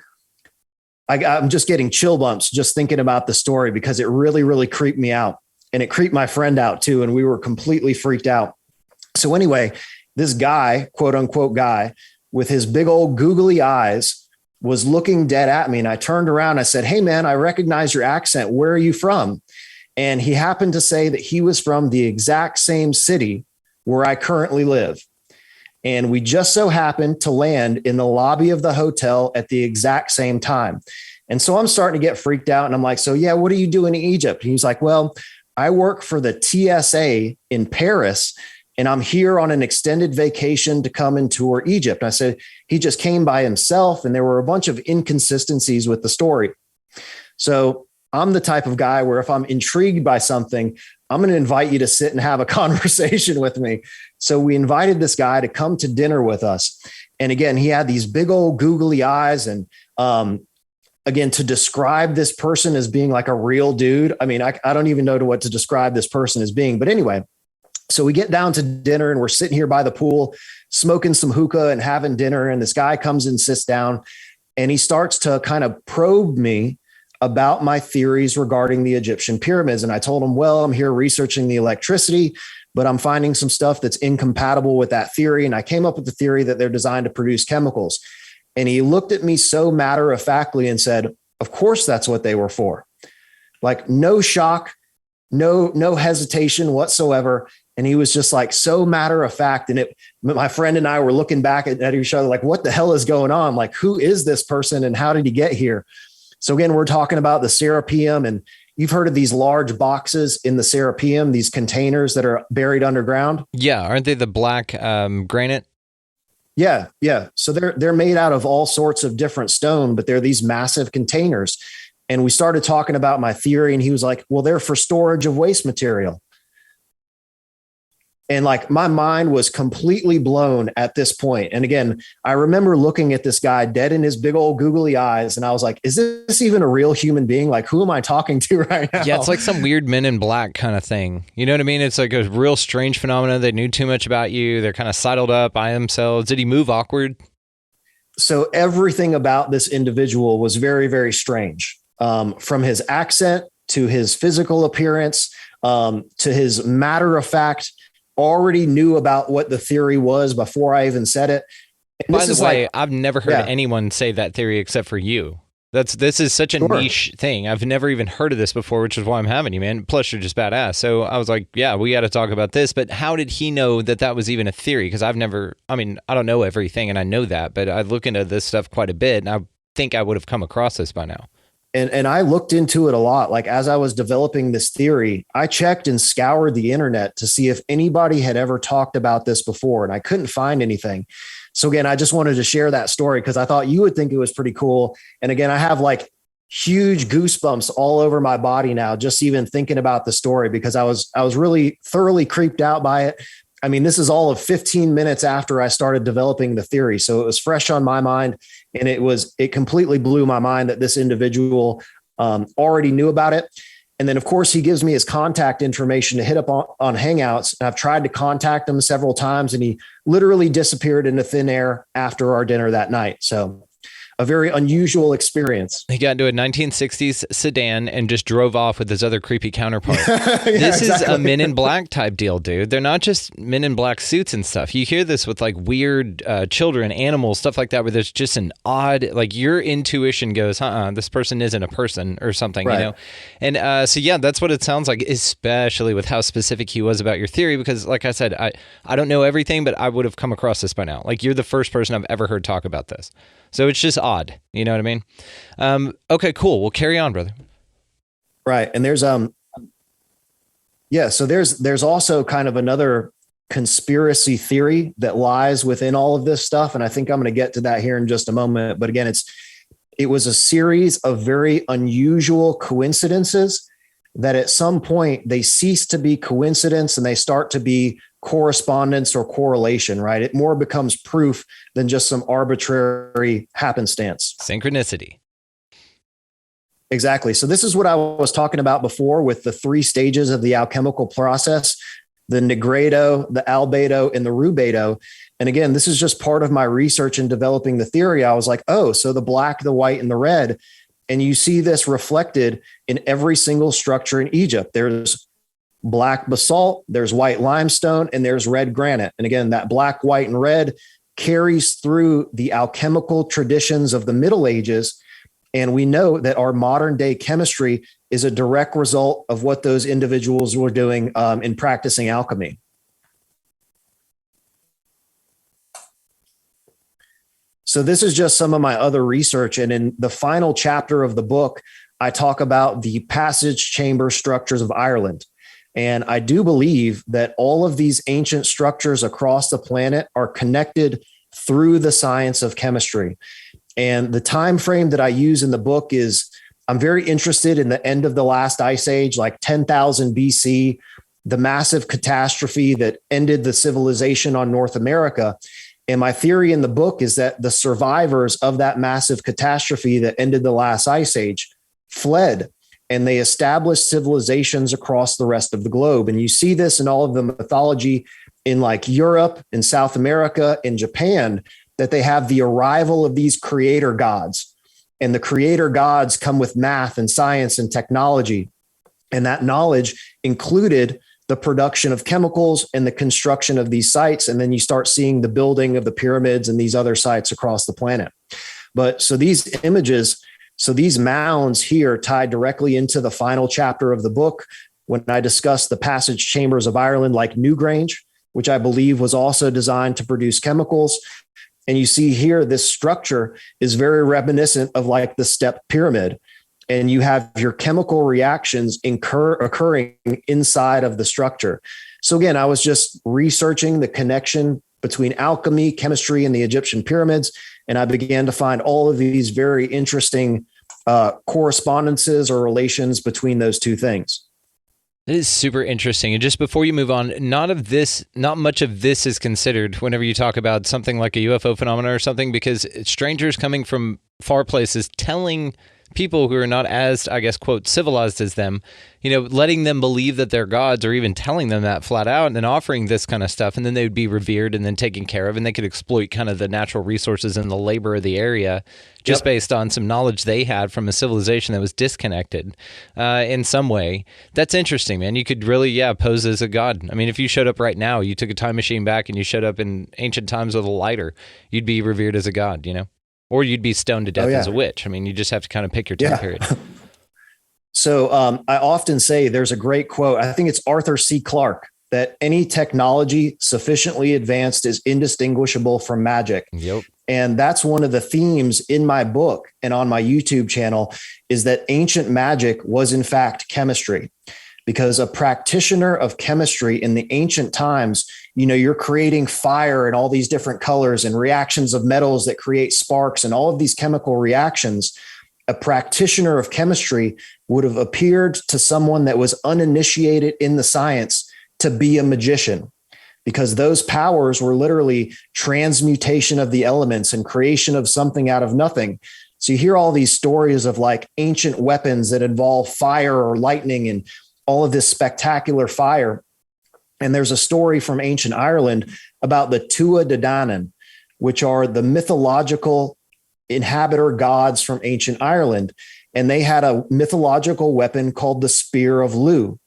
I'm just getting chill bumps just thinking about the story, because it really, really creeped me out. And it creeped my friend out too. And we were completely freaked out. So anyway, this guy, quote unquote guy, with his big old googly eyes, was looking dead at me. And I turned around, I said, "Hey man, I recognize your accent. Where are you from?" And he happened to say that he was from the exact same city where I currently live. And we just so happened to land in the lobby of the hotel at the exact same time. And so I'm starting to get freaked out. And I'm like, "So yeah, what are you doing in Egypt?" And he's like, "Well, I work for the TSA in Paris, and I'm here on an extended vacation to come and tour Egypt." And I said, he just came by himself, and there were a bunch of inconsistencies with the story. So I'm the type of guy where if I'm intrigued by something, I'm going to invite you to sit and have a conversation with me. So we invited this guy to come to dinner with us. And again, he had these big old googly eyes. And again, to describe this person as being like a real dude, I mean, I don't even know what to describe this person as being. But anyway, so we get down to dinner and we're sitting here by the pool, smoking some hookah and having dinner. And this guy comes and sits down, and he starts to kind of probe me about my theories regarding the Egyptian pyramids. And I told him, well, I'm here researching the electricity, but I'm finding some stuff that's incompatible with that theory. And I came up with the theory that they're designed to produce chemicals. And he looked at me so matter-of-factly and said, "Of course, that's what they were for." Like no shock, no hesitation whatsoever. And he was just like so matter of fact. And my friend and I were looking back at each other like, what the hell is going on? Like, who is this person and how did he get here? So again, we're talking about the Serapeum, and you've heard of these large boxes in the Serapeum, these containers that are buried underground. Yeah. Aren't they the black granite? Yeah. So they're made out of all sorts of different stone, but they're these massive containers. And we started talking about my theory, and he was like, "Well, they're for storage of waste material." And like my mind was completely blown at this point. And again, I remember looking at this guy dead in his big old googly eyes. And I was like, is this even a real human being? Like, who am I talking to right now? Yeah, it's like some weird Men in Black kind of thing. You know what I mean? It's like a real strange phenomenon. They knew too much about you. They're kind of sidled up by themselves. Did he move awkward? So everything about this individual was very, very strange. From his accent to his physical appearance, to his matter of fact, already knew about what the theory was before I even said it. And by the way, I've never heard anyone say that theory except for you. This is such a niche thing. I've never even heard of this before, which is why I'm having you, man. Plus, you're just badass. So I was like, yeah, we got to talk about this. But how did he know that was even a theory? Because I don't know everything, and I know that, but I look into this stuff quite a bit, and I think I would have come across this by now. And I looked into it a lot. Like as I was developing this theory, I checked and scoured the internet to see if anybody had ever talked about this before, and I couldn't find anything. So again, I just wanted to share that story because I thought you would think it was pretty cool. And again, I have like huge goosebumps all over my body now, just even thinking about the story, because I was really thoroughly creeped out by it. I mean, this is all of 15 minutes after I started developing the theory. So it was fresh on my mind, and it completely blew my mind that this individual already knew about it. And then of course he gives me his contact information to hit up on Hangouts. And I've tried to contact him several times, and he literally disappeared into thin air after our dinner that night. So a very unusual experience. He got into a 1960s sedan and just drove off with his other creepy counterpart. This is a Men in Black type deal, dude. They're not just Men in Black suits and stuff. You hear this with like weird children, animals, stuff like that, where there's just an odd, like your intuition goes, this person isn't a person or something, right. you know? And so, yeah, that's what it sounds like, especially with how specific he was about your theory, because like I said, I don't know everything, but I would have come across this by now. Like you're the first person I've ever heard talk about this. So it's just odd. You know what I mean? Okay, cool. We'll carry on, brother. Right. And there's, so there's also kind of another conspiracy theory that lies within all of this stuff. And I think I'm going to get to that here in just a moment. But again, it was a series of very unusual coincidences that at some point they cease to be coincidence and they start to be correspondence or correlation, right? It more becomes proof than just some arbitrary happenstance. Synchronicity. Exactly. So this is what I was talking about before with the 3 stages of the alchemical process, the nigredo, the albedo, and the rubedo. And again, this is just part of my research in developing the theory. I was like, oh, so the black, the white, and the red. And you see this reflected in every single structure in Egypt. There's black basalt, there's white limestone, and there's red granite. And again, that black, white, and red carries through the alchemical traditions of the Middle Ages. And we know that our modern day chemistry is a direct result of what those individuals were doing in practicing alchemy. So this is just some of my other research. And in the final chapter of the book, I talk about the passage chamber structures of Ireland. And I do believe that all of these ancient structures across the planet are connected through the science of chemistry. And the time frame that I use in the book is, I'm very interested in the end of the last ice age, like 10,000 BC, the massive catastrophe that ended the civilization on North America. And my theory in the book is that the survivors of that massive catastrophe that ended the last ice age fled, and they established civilizations across the rest of the globe. And you see this in all of the mythology in like Europe, in South America, in Japan, that they have the arrival of these creator gods. And the creator gods come with math and science and technology. And that knowledge included the production of chemicals and the construction of these sites. And then you start seeing the building of the pyramids and these other sites across the planet. But so these images, so these mounds here tie directly into the final chapter of the book when I discuss the passage chambers of Ireland, like Newgrange, which I believe was also designed to produce chemicals. And you see here, this structure is very reminiscent of like the step pyramid. And you have your chemical reactions occurring inside of the structure. So again, I was just researching the connection between alchemy, chemistry, and the Egyptian pyramids. And I began to find all of these very interesting correspondences or relations between those two things. It is super interesting. And just before you move on, not much of this is considered whenever you talk about something like a UFO phenomenon or something, because strangers coming from far places telling people who are not as, I guess, quote, civilized as them, you know, letting them believe that they're gods, or even telling them that flat out and then offering this kind of stuff. And then they would be revered and then taken care of, and they could exploit kind of the natural resources and the labor of the area just based on some knowledge they had from a civilization that was disconnected in some way. That's interesting, man. You could really, pose as a god. I mean, if you showed up right now, you took a time machine back and you showed up in ancient times with a lighter, you'd be revered as a god, you know? Or you'd be stoned to death as a witch. I mean, you just have to kind of pick your time period. So I often say there's a great quote. I think it's Arthur C. Clarke, that any technology sufficiently advanced is indistinguishable from magic. Yep. And that's one of the themes in my book and on my YouTube channel, is that ancient magic was in fact chemistry. Because a practitioner of chemistry in the ancient times, you know, you're creating fire and all these different colors and reactions of metals that create sparks and all of these chemical reactions. A practitioner of chemistry would have appeared to someone that was uninitiated in the science to be a magician, because those powers were literally transmutation of the elements and creation of something out of nothing. So you hear all these stories of like ancient weapons that involve fire or lightning and all of this spectacular fire. And there's a story from ancient Ireland about the Tua de Danann, which are the mythological inhabitor gods from ancient Ireland. And they had a mythological weapon called the Spear of Lu.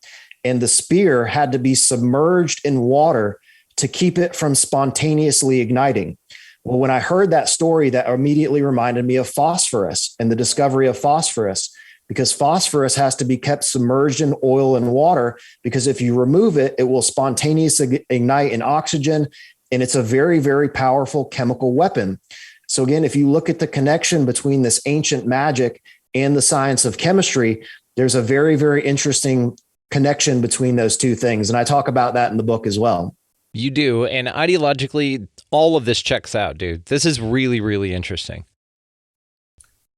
And the spear had to be submerged in water to keep it from spontaneously igniting. Well, when I heard that story, that immediately reminded me of phosphorus and the discovery of phosphorus, because phosphorus has to be kept submerged in oil and water, because if you remove it, it will spontaneously ignite in oxygen. And it's a very, very powerful chemical weapon. So again, if you look at the connection between this ancient magic and the science of chemistry, there's a very, very interesting connection between those two things. And I talk about that in the book as well. You do. And ideologically, all of this checks out, dude. This is really, really interesting.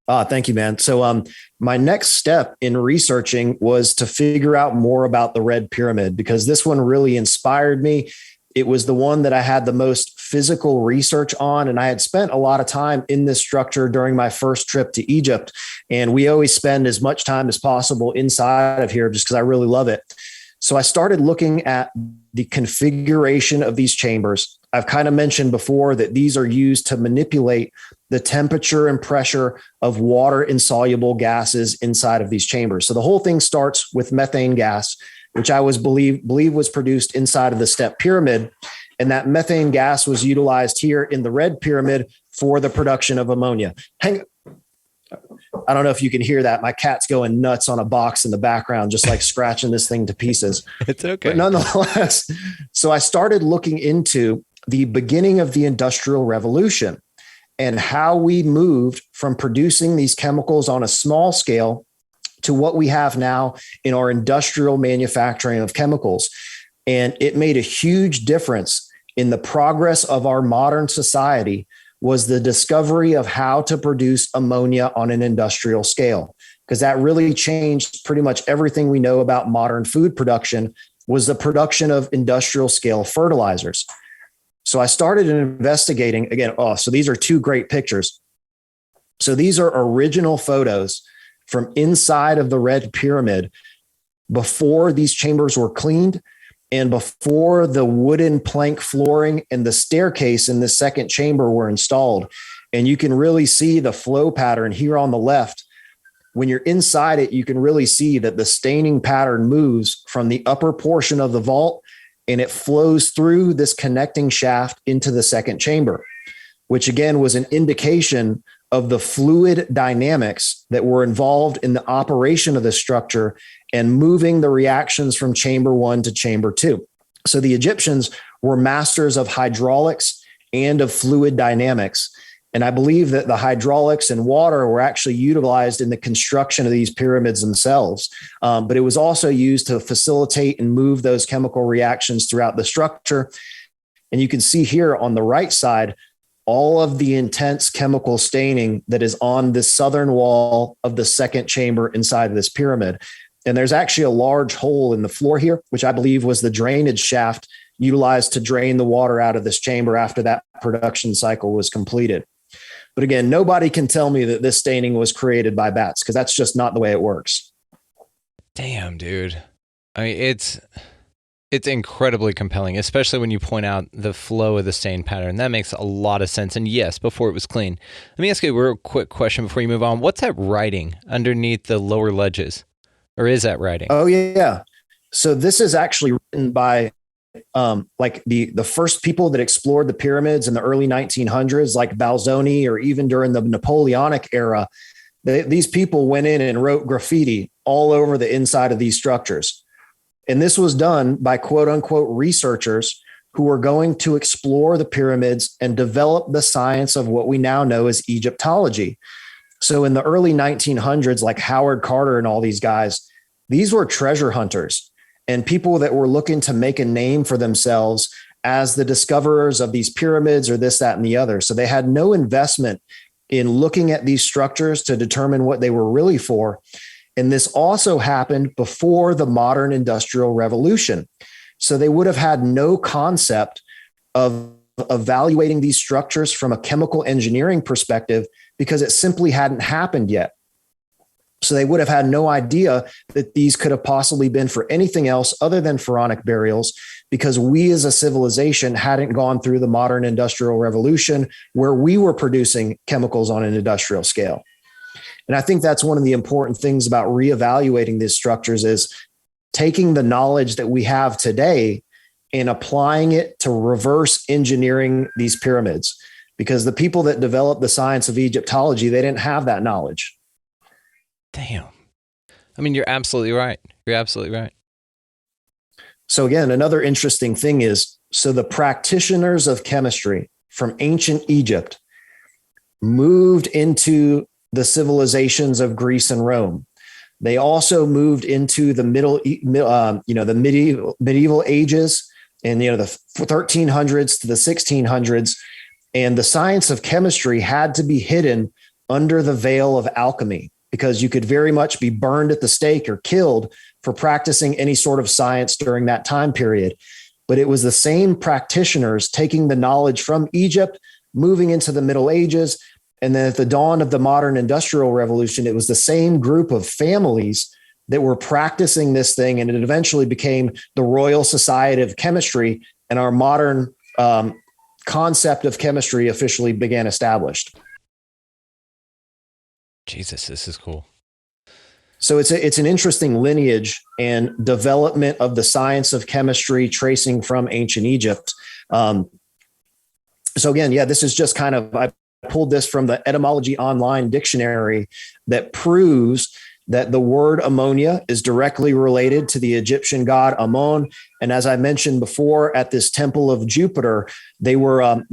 Thank you, man. So my next step in researching was to figure out more about the Red Pyramid, because this one really inspired me. It was the one that I had the most physical research on, and I had spent a lot of time in this structure during my first trip to Egypt. And we always spend as much time as possible inside of here just because I really love it. So I started looking at the configuration of these chambers. I've kind of mentioned before that these are used to manipulate the temperature and pressure of water insoluble gases inside of these chambers. So the whole thing starts with methane gas, which I believe was produced inside of the step pyramid. And that methane gas was utilized here in the Red Pyramid for the production of ammonia. I don't know if you can hear that. My cat's going nuts on a box in the background, just like scratching this thing to pieces. It's okay. But nonetheless, so I started looking into the beginning of the Industrial Revolution and how we moved from producing these chemicals on a small scale to what we have now in our industrial manufacturing of chemicals. And it made a huge difference in the progress of our modern society was the discovery of how to produce ammonia on an industrial scale, because that really changed pretty much everything we know about modern food production was the production of industrial scale fertilizers. So I started investigating again. So these are two great pictures. So these are original photos from inside of the Red Pyramid before these chambers were cleaned and before the wooden plank flooring and the staircase in the second chamber were installed. And you can really see the flow pattern here on the left. When you're inside it, you can really see that the staining pattern moves from the upper portion of the vault and it flows through this connecting shaft into the second chamber, which again was an indication of the fluid dynamics that were involved in the operation of the structure and moving the reactions from chamber one to chamber two. So the Egyptians were masters of hydraulics and of fluid dynamics. And I believe that the hydraulics and water were actually utilized in the construction of these pyramids themselves. But it was also used to facilitate and move those chemical reactions throughout the structure. And you can see here on the right side, all of the intense chemical staining that is on the southern wall of the second chamber inside of this pyramid. And there's actually a large hole in the floor here, which I believe was the drainage shaft utilized to drain the water out of this chamber after that production cycle was completed. But again, nobody can tell me that this staining was created by bats, because that's just not the way it works. Damn, dude. I mean, it's incredibly compelling, especially when you point out the flow of the stain pattern. That makes a lot of sense. And yes, before it was clean. Let me ask you a real quick question before you move on. What's that writing underneath the lower ledges? Or is that writing? Oh, yeah. So this is actually written by like the first people that explored the pyramids in the early 1900s, like Balzoni, or even during the Napoleonic era. These people went in and wrote graffiti all over the inside of these structures. And this was done by quote unquote researchers who were going to explore the pyramids and develop the science of what we now know as Egyptology. So in the early 1900s, like Howard Carter and all these guys, these were treasure hunters and people that were looking to make a name for themselves as the discoverers of these pyramids or this, that, and the other. So they had no investment in looking at these structures to determine what they were really for. And this also happened before the modern industrial revolution. So they would have had no concept of evaluating these structures from a chemical engineering perspective because it simply hadn't happened yet. So they would have had no idea that these could have possibly been for anything else other than pharaonic burials, because we as a civilization hadn't gone through the modern industrial revolution where we were producing chemicals on an industrial scale. And I think that's one of the important things about reevaluating these structures is taking the knowledge that we have today and applying it to reverse engineering these pyramids, because the people that developed the science of Egyptology, they didn't have that knowledge. Damn. I mean, you're absolutely right. You're absolutely right. So again, another interesting thing is, so the practitioners of chemistry from ancient Egypt moved into the civilizations of Greece and Rome. They also moved into the medieval ages, and the 1300s to the 1600s, and the science of chemistry had to be hidden under the veil of alchemy, because you could very much be burned at the stake or killed for practicing any sort of science during that time period. But it was the same practitioners taking the knowledge from Egypt, moving into the Middle Ages, and then at the dawn of the modern industrial revolution, it was the same group of families that were practicing this thing, and it eventually became the Royal Society of Chemistry, and our modern concept of chemistry officially began established. Jesus, this is cool. So it's an interesting lineage and development of the science of chemistry tracing from ancient Egypt. So again, this is just kind of, I pulled this from the Etymology Online dictionary that proves that the word ammonia is directly related to the Egyptian god Ammon. And as I mentioned before, at this temple of Jupiter, they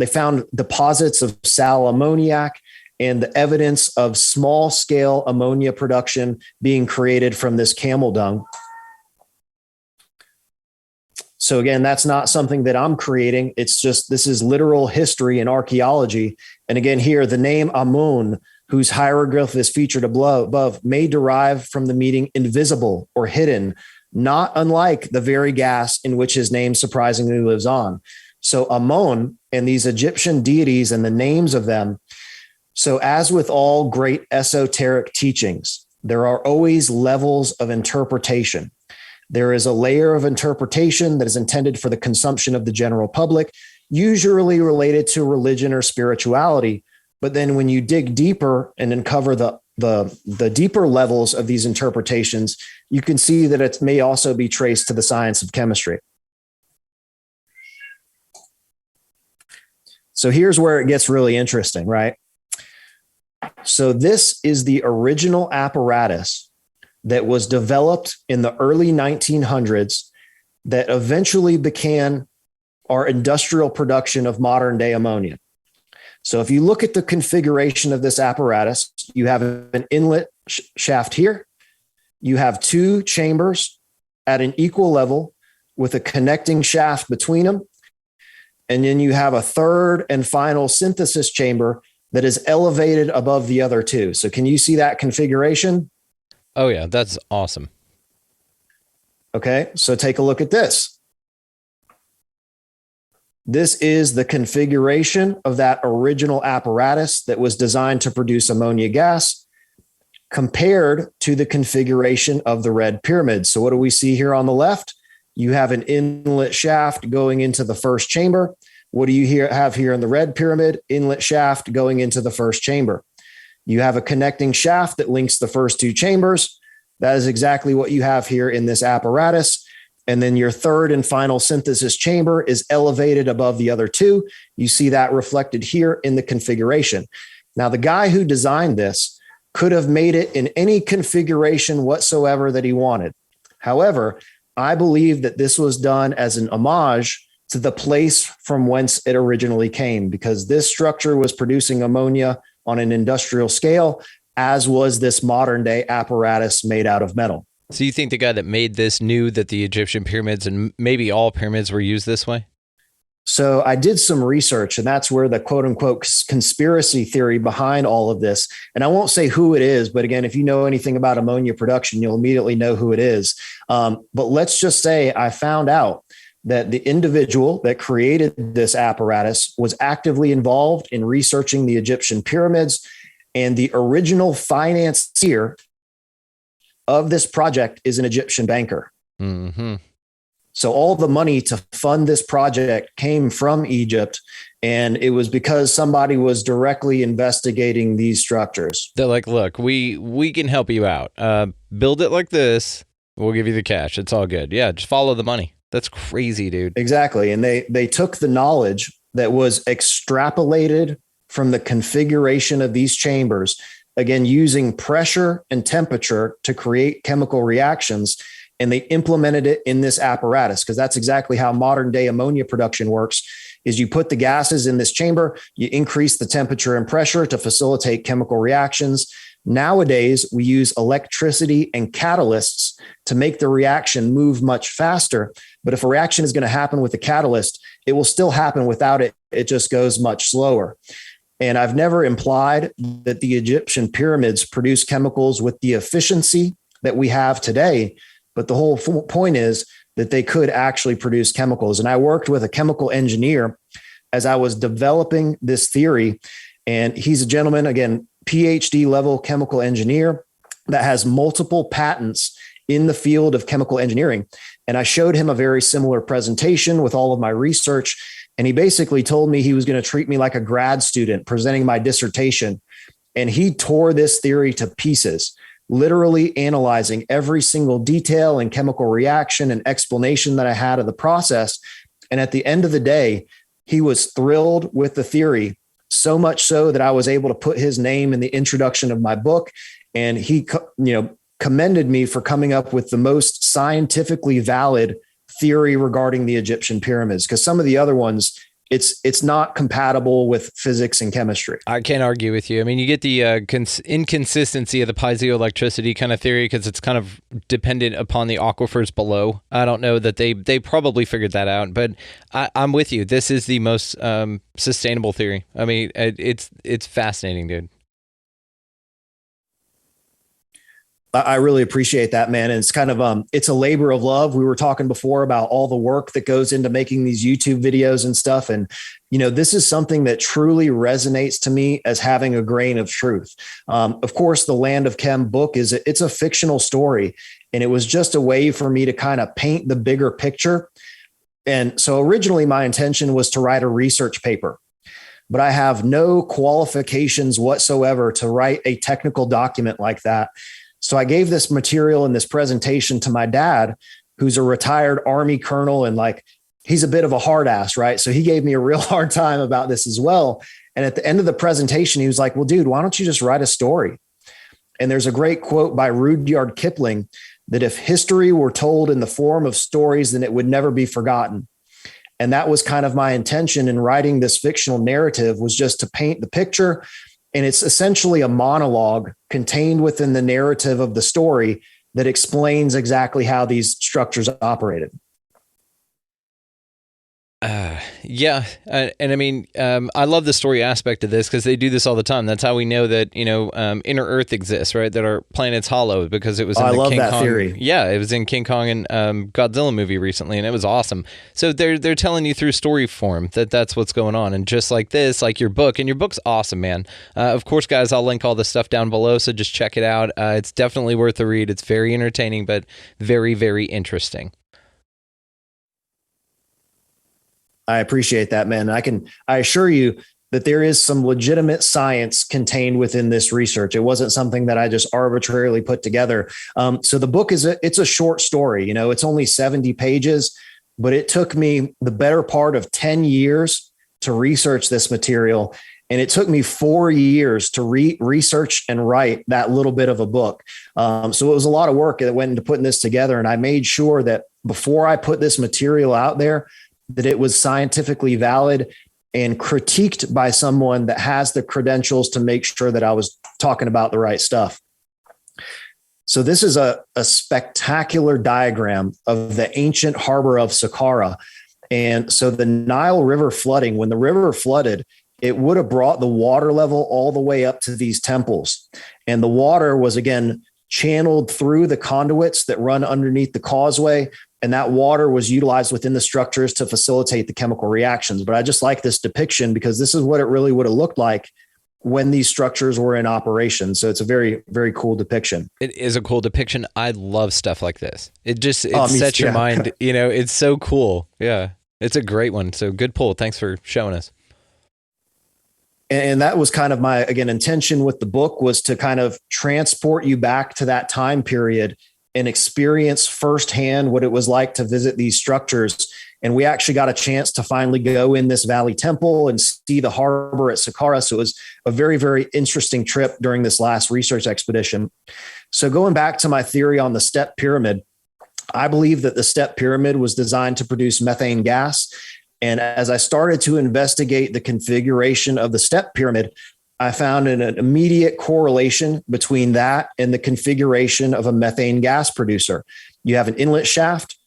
found deposits of sal ammoniac and the evidence of small scale ammonia production being created from this camel dung. So again, that's not something that I'm creating. It's just, this is literal history and archaeology. And again, here, the name Amun, whose hieroglyph is featured above, may derive from the meaning invisible or hidden, not unlike the very gas in which his name surprisingly lives on. So Amun and these Egyptian deities and the names of them. So as with all great esoteric teachings, there are always levels of interpretation. There is a layer of interpretation that is intended for the consumption of the general public, usually related to religion or spirituality. But then when you dig deeper and uncover the deeper levels of these interpretations, you can see that it may also be traced to the science of chemistry. So here's where it gets really interesting, right? So this is the original apparatus that was developed in the early 1900s that eventually began our industrial production of modern day ammonia. So if you look at the configuration of this apparatus, you have an inlet shaft here. You have two chambers at an equal level with a connecting shaft between them. And then you have a third and final synthesis chamber that is elevated above the other two. So can you see that configuration? Oh yeah, that's awesome. Okay, so take a look at this. This is the configuration of that original apparatus that was designed to produce ammonia gas compared to the configuration of the Red Pyramid. So what do we see here on the left? You have an inlet shaft going into the first chamber. What do you have here in the Red Pyramid? Inlet shaft going into the first chamber. You have a connecting shaft that links the first two chambers. That is exactly what you have here in this apparatus. And then your third and final synthesis chamber is elevated above the other two. You see that reflected here in the configuration. Now, the guy who designed this could have made it in any configuration whatsoever that he wanted. However, I believe that this was done as an homage to the place from whence it originally came, because this structure was producing ammonia on an industrial scale, as was this modern day apparatus made out of metal. So you think the guy that made this knew that the Egyptian pyramids and maybe all pyramids were used this way? So I did some research, and that's where the quote unquote conspiracy theory behind all of this. And I won't say who it is, but again, if you know anything about ammonia production, you'll immediately know who it is. But let's just say I found out that the individual that created this apparatus was actively involved in researching the Egyptian pyramids, and the original financier of this project is an Egyptian banker. Mm-hmm. So all the money to fund this project came from Egypt. And it was because somebody was directly investigating these structures. They're like, look, we can help you out. Build it like this. We'll give you the cash. It's all good. Yeah, just follow the money. That's crazy, dude. Exactly. And they took the knowledge that was extrapolated from the configuration of these chambers, again, using pressure and temperature to create chemical reactions. And they implemented it in this apparatus, because that's exactly how modern day ammonia production works. Is you put the gases in this chamber, you increase the temperature and pressure to facilitate chemical reactions. Nowadays, we use electricity and catalysts to make the reaction move much faster. But if a reaction is going to happen with a catalyst, it will still happen without it. It just goes much slower. And I've never implied that the Egyptian pyramids produce chemicals with the efficiency that we have today. But the whole point is that they could actually produce chemicals. And I worked with a chemical engineer as I was developing this theory. And he's a gentleman, again, PhD level chemical engineer that has multiple patents in the field of chemical engineering. And I showed him a very similar presentation with all of my research. And he basically told me he was going to treat me like a grad student presenting my dissertation. And he tore this theory to pieces, literally analyzing every single detail and chemical reaction and explanation that I had of the process. And at the end of the day, he was thrilled with the theory, so much so that I was able to put his name in the introduction of my book. And he, commended me for coming up with the most scientifically valid theory regarding the Egyptian pyramids, because some of the other ones, it's not compatible with physics and chemistry. I can't argue with you. I mean, you get the inconsistency of the piezoelectricity kind of theory because it's kind of dependent upon the aquifers below. I don't know that they probably figured that out, but I'm with you. This is the most sustainable theory. I mean, it's fascinating, dude. I really appreciate that, man. And it's kind of, it's a labor of love. We were talking before about all the work that goes into making these YouTube videos and stuff. And, this is something that truly resonates to me as having a grain of truth. Of course, the Land of Chem book it's a fictional story. And it was just a way for me to kind of paint the bigger picture. And so originally my intention was to write a research paper, but I have no qualifications whatsoever to write a technical document like that. So I gave this material and this presentation to my dad, who's a retired Army colonel, and he's a bit of a hard ass, right? So he gave me a real hard time about this as well. And at the end of the presentation, he was like, well, dude, why don't you just write a story? And there's a great quote by Rudyard Kipling that if history were told in the form of stories, then it would never be forgotten. And that was kind of my intention in writing this fictional narrative, was just to paint the picture. And it's essentially a monologue contained within the narrative of the story that explains exactly how these structures operated. Yeah. And I mean, I love the story aspect of this because they do this all the time. That's how we know that, inner Earth exists, right? That our planet's hollow, because it was in the King Kong theory. Yeah, it was in King Kong and Godzilla movie recently, and it was awesome. So they're telling you through story form that's what's going on. And just like this, like your book, and your book's awesome, man. Of course, guys, I'll link all this stuff down below, so just check it out. It's definitely worth a read. It's very entertaining, but very, very interesting. I appreciate that, man. I assure you that there is some legitimate science contained within this research. It wasn't something that I just arbitrarily put together. So the book it's a short story. It's only 70 pages, but it took me the better part of 10 years to research this material. And it took me 4 years to research and write that little bit of a book. So it was a lot of work that went into putting this together. And I made sure that before I put this material out there, that it was scientifically valid and critiqued by someone that has the credentials to make sure that I was talking about the right stuff. So this is a spectacular diagram of the ancient harbor of Saqqara. And so the Nile River flooding, when the river flooded, it would have brought the water level all the way up to these temples. And the water was, again, channeled through the conduits that run underneath the causeway. And that water was utilized within the structures to facilitate the chemical reactions. But I just like this depiction because this is what it really would have looked like when these structures were in operation. So it's a very, very cool depiction. It is a cool depiction. I love stuff like this. It sets your yeah. mind, it's so cool. Yeah. It's a great one. So good pull. Thanks for showing us. And that was kind of my, again, intention with the book, was to kind of transport you back to that time period and experience firsthand what it was like to visit these structures. And we actually got a chance to finally go in this Valley Temple and see the harbor at Saqqara. So it was a very, very interesting trip during this last research expedition. So going back to my theory on the step pyramid, I believe that the step pyramid was designed to produce methane gas. And as I started to investigate the configuration of the step pyramid, I found an immediate correlation between that and the configuration of a methane gas producer. You have an inlet shaft,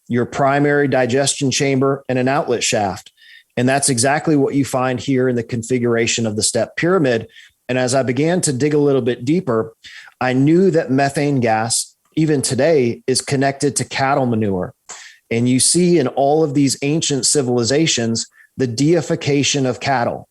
your primary digestion chamber, and an outlet shaft. And that's exactly what you find here in the configuration of the step pyramid. And as I began to dig a little bit deeper, I knew that methane gas, even today, is connected to cattle manure. And you see in all of these ancient civilizations, the deification of cattle.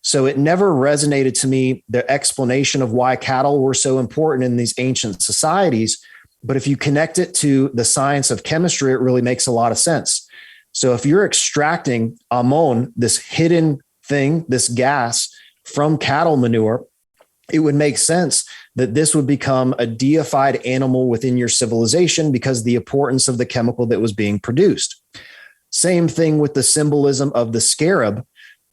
So it never resonated to me, the explanation of why cattle were so important in these ancient societies. But if you connect it to the science of chemistry, it really makes a lot of sense. So if you're extracting ammonia, this hidden thing, this gas from cattle manure, it would make sense that this would become a deified animal within your civilization because of the importance of the chemical that was being produced. Same thing with the symbolism of the scarab,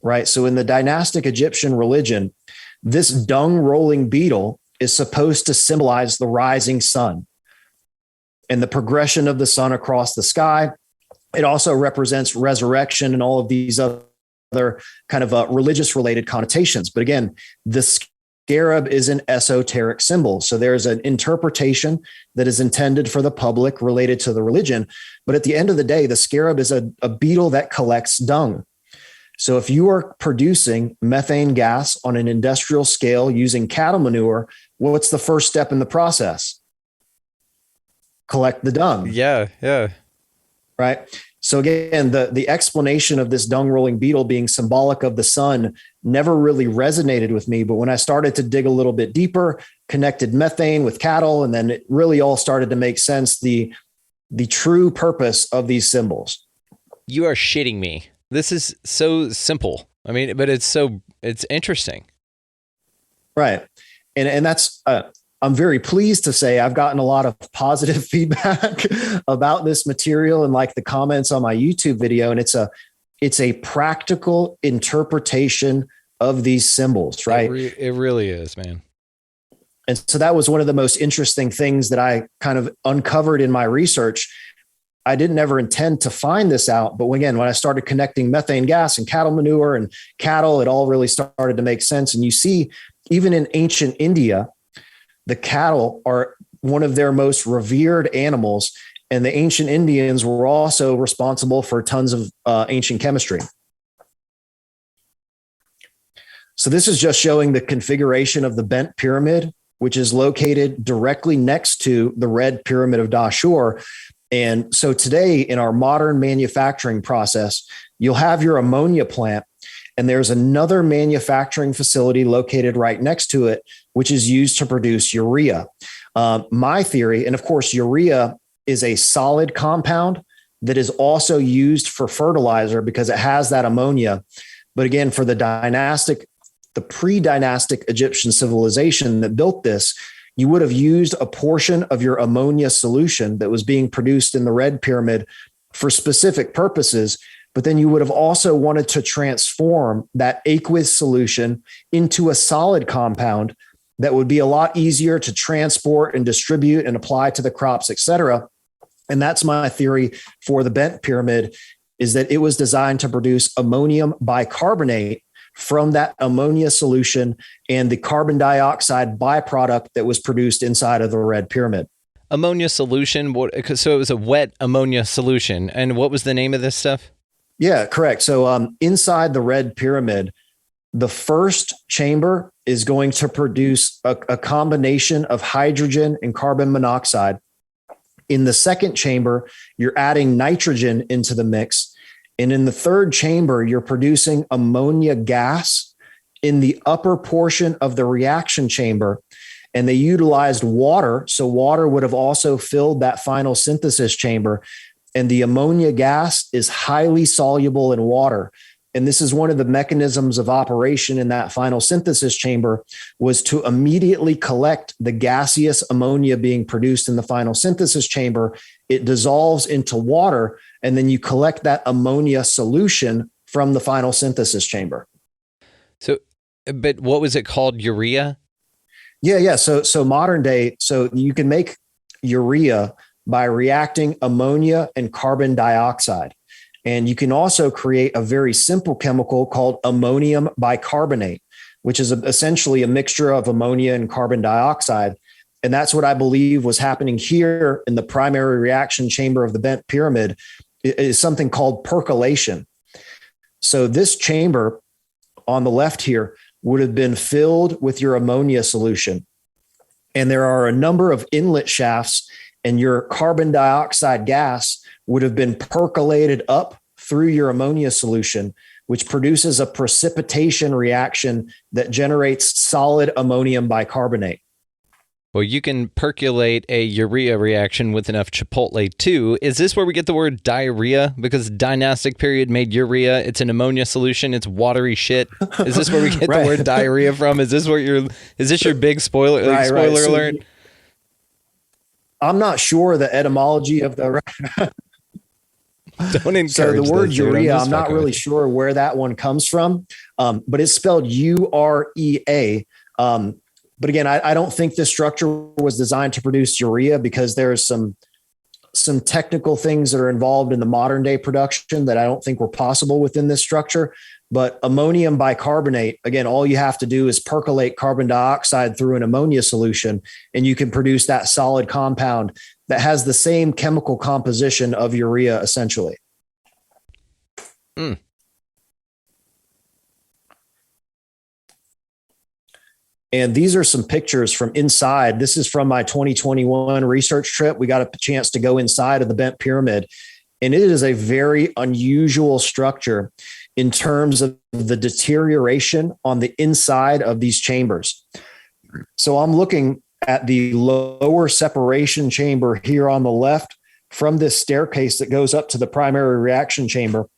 right? So in the dynastic Egyptian religion, this dung rolling beetle is supposed to symbolize the rising sun and the progression of the sun across the sky. It also represents resurrection and all of these other kind of religious related connotations. But again, the scarab is an esoteric symbol. So there's an interpretation that is intended for the public related to the religion. But at the end of the day, the scarab is a beetle that collects dung. So if you are producing methane gas on an industrial scale using cattle manure, what's the first step in the process? Collect the dung. Yeah. Right. So again, the explanation of this dung rolling beetle being symbolic of the sun never really resonated with me. But when I started to dig a little bit deeper, connected methane with cattle, and then it really all started to make sense, the true purpose of these symbols. You are shitting me. This is so simple. I mean, but it's interesting. Right. And that's, I'm very pleased to say I've gotten a lot of positive feedback about this material and like the comments on my YouTube video. And it's a practical interpretation of these symbols, right? It really is, man. And so that was one of the most interesting things that I kind of uncovered in my research. I didn't ever intend to find this out. But again, when I started connecting methane gas and cattle manure and cattle, it all really started to make sense. And you see, even in ancient India, the cattle are one of their most revered animals. And the ancient Indians were also responsible for tons of ancient chemistry. So this is just showing the configuration of the bent pyramid, which is located directly next to the Red Pyramid of Dahshur. And so today in our modern manufacturing process, you'll have your ammonia plant, and there's another manufacturing facility located right next to it, which is used to produce urea. My theory, and of course, urea is a solid compound that is also used for fertilizer because it has that ammonia. But again, for the pre-dynastic Egyptian civilization that built this, you would have used a portion of your ammonia solution that was being produced in the Red Pyramid for specific purposes. But then you would have also wanted to transform that aqueous solution into a solid compound that would be a lot easier to transport and distribute and apply to the crops, et cetera. And that's my theory for the bent pyramid, is that it was designed to produce ammonium bicarbonate from that ammonia solution and the carbon dioxide byproduct that was produced inside of the Red Pyramid. Ammonia solution. So it was a wet ammonia solution. And what was the name of this stuff? Yeah, correct. So inside the Red Pyramid, the first chamber is going to produce a combination of hydrogen and carbon monoxide. In the second chamber, you're adding nitrogen into the mix. And in the third chamber, you're producing ammonia gas in the upper portion of the reaction chamber, and they utilized water. So water would have also filled that final synthesis chamber. And the ammonia gas is highly soluble in water. And this is one of the mechanisms of operation in that final synthesis chamber, was to immediately collect the gaseous ammonia being produced in the final synthesis chamber. It dissolves into water, and then you collect that ammonia solution from the final synthesis chamber. So, but what was it called? Urea? Yeah. So modern day, so you can make urea by reacting ammonia and carbon dioxide. And you can also create a very simple chemical called ammonium bicarbonate, which is essentially a mixture of ammonia and carbon dioxide. And that's what I believe was happening here in the primary reaction chamber of the bent pyramid, is something called percolation. So this chamber on the left here would have been filled with your ammonia solution. And there are a number of inlet shafts, and your carbon dioxide gas would have been percolated up through your ammonia solution, which produces a precipitation reaction that generates solid ammonium bicarbonate. Well, you can percolate a urea reaction with enough chipotle too. Is this where we get the word diarrhea? Because dynastic period made urea. It's an ammonia solution. It's watery shit. Is this where we get the word diarrhea from? Is this your big spoiler spoiler alert? I'm not sure the etymology of the. Don't encourage. So the word this, urea, I'm not really sure where that one comes from, but it's spelled urea. But again, I don't think this structure was designed to produce urea, because there's some technical things that are involved in the modern day production that I don't think were possible within this structure. But ammonium bicarbonate, again, all you have to do is percolate carbon dioxide through an ammonia solution, and you can produce that solid compound that has the same chemical composition of urea, essentially. And these are some pictures from inside. This is from my 2021 research trip. We got a chance to go inside of the bent pyramid, and it is a very unusual structure in terms of the deterioration on the inside of these chambers. So I'm looking at the lower separation chamber here on the left from this staircase that goes up to the primary reaction chamber.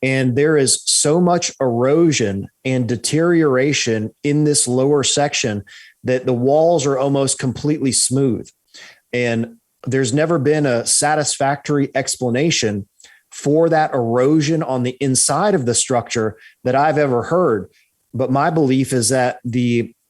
And there is so much erosion and deterioration in this lower section that the walls are almost completely smooth. And there's never been a satisfactory explanation for that erosion on the inside of the structure that I've ever heard. But my belief is that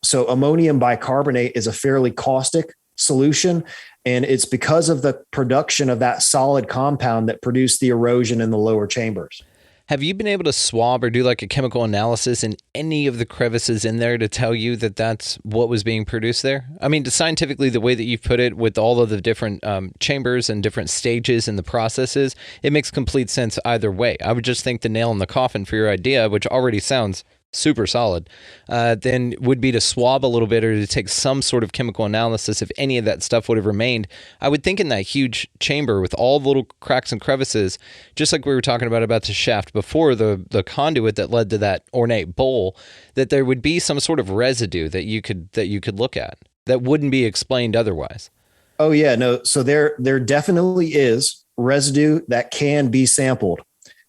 so ammonium bicarbonate is a fairly caustic solution, and it's because of the production of that solid compound that produced the erosion in the lower chambers. Have you been able to swab or do like a chemical analysis in any of the crevices in there to tell you that that's what was being produced there? I mean, scientifically, the way that you've put it with all of the different chambers and different stages in the processes, it makes complete sense either way. I would just think the nail in the coffin for your idea, which already sounds super solid, then would be to swab a little bit or to take some sort of chemical analysis if any of that stuff would have remained. I would think in that huge chamber with all the little cracks and crevices, just like we were talking about the shaft before, the conduit that led to that ornate bowl, that there would be some sort of residue that you could look at that wouldn't be explained otherwise. Oh yeah, no. So there definitely is residue that can be sampled.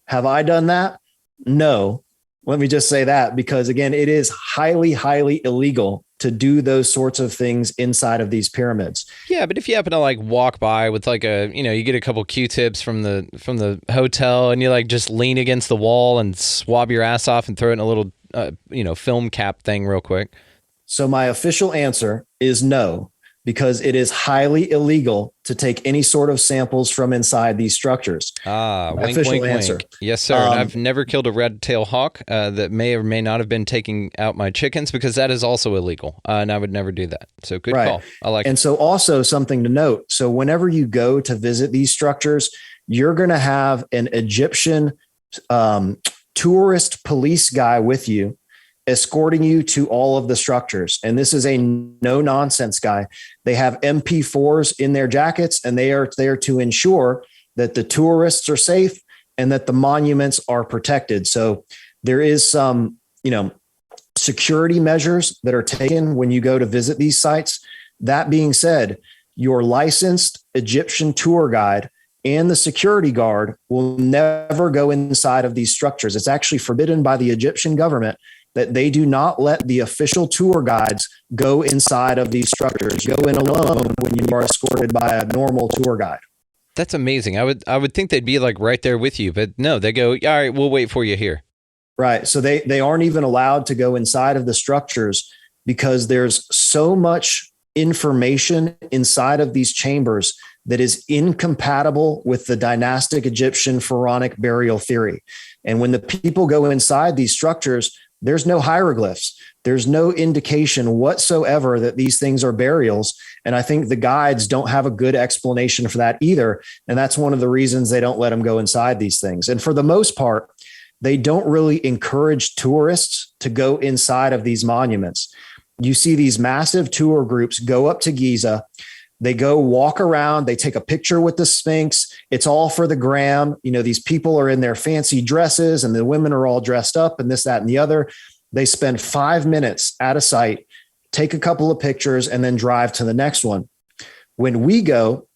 Have I done that? No. Let me just say that, because again, it is highly, highly illegal to do those sorts of things inside of these pyramids. Yeah, but if you happen to like walk by with like you get a couple Q-tips from the hotel, and you like just lean against the wall and swab your ass off and throw it in a little film cap thing real quick. So my official answer is no, because it is highly illegal to take any sort of samples from inside these structures. Wink, wink, wink. Yes, sir. And I've never killed a red-tailed hawk that may or may not have been taking out my chickens, because that is also illegal, and I would never do that. So good call. I like it. And so also something to note. So whenever you go to visit these structures, you're going to have an Egyptian tourist police guy with you, escorting you to all of the structures. And this is a no nonsense guy. They have MP4s in their jackets, and they are there to ensure that the tourists are safe and that the monuments are protected. So there is some, security measures that are taken when you go to visit these sites. That being said, your licensed Egyptian tour guide and the security guard will never go inside of these structures. It's actually forbidden by the Egyptian government that they do not let the official tour guides go inside of these structures. Go in alone when you are escorted by a normal tour guide. That's amazing. I would think they'd be like right there with you, but no, they go, all right, we'll wait for you here. Right. So they aren't even allowed to go inside of the structures because there's so much information inside of these chambers that is incompatible with the dynastic Egyptian pharaonic burial theory. And when the people go inside these structures, there's no hieroglyphs. There's no indication whatsoever that these things are burials. And I think the guides don't have a good explanation for that either. And that's one of the reasons they don't let them go inside these things. And for the most part, they don't really encourage tourists to go inside of these monuments. You see these massive tour groups go up to Giza. They go walk around. They take a picture with the Sphinx. It's all for the gram. You know, these people are in their fancy dresses and the women are all dressed up and this, that, and the other. They spend 5 minutes at a site, take a couple of pictures, and then drive to the next one. When we go,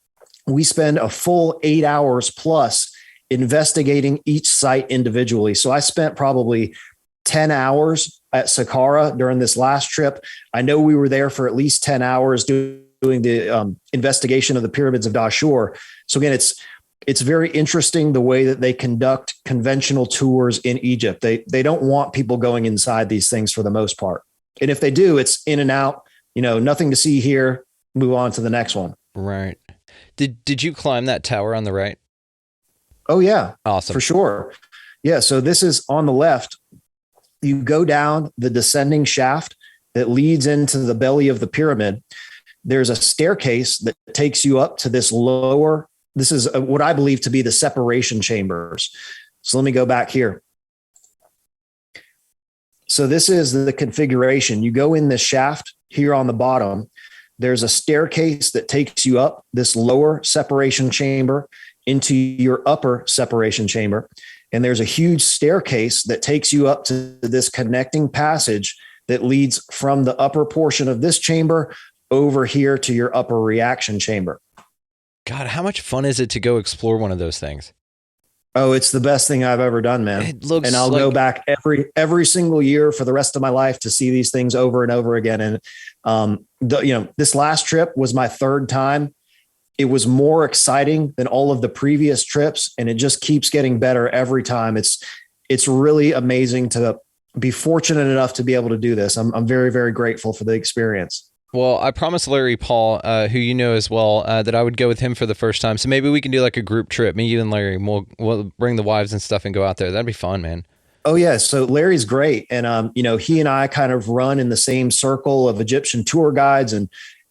we spend a full 8 hours plus investigating each site individually. So I spent probably 10 hours at Saqqara during this last trip. I know we were there for at least 10 hours doing the investigation of the pyramids of Dahshur. So again, it's very interesting the way that they conduct conventional tours in Egypt. They don't want people going inside these things for the most part. And if they do, it's in and out, you know, nothing to see here, move on to the next one. Right. Did you climb that tower on the right? Oh yeah. Awesome. For sure. Yeah. So this is on the left. You go down the descending shaft that leads into the belly of the pyramid. There's a staircase that takes you up to this lower. This is what I believe to be the separation chambers. So let me go back here. So this is the configuration. You go in the shaft here on the bottom. There's a staircase that takes you up this lower separation chamber into your upper separation chamber. And there's a huge staircase that takes you up to this connecting passage that leads from the upper portion of this chamber over here to your upper reaction chamber. God, how much fun is it to go explore one of those things? Oh, it's the best thing I've ever done, man. It looks and I'll go back every single year for the rest of my life to see these things over and over again. And, this last trip was my third time. It was more exciting than all of the previous trips, and it just keeps getting better every time. It's really amazing to be fortunate enough to be able to do this. I'm very, very grateful for the experience. Well, I promised Larry Paul, who you know as well, that I would go with him for the first time. So maybe we can do like a group trip. Me, you, and Larry. We'll bring the wives and stuff and go out there. That'd be fun, man. Oh yeah. So Larry's great. And, he and I kind of run in the same circle of Egyptian tour guides, and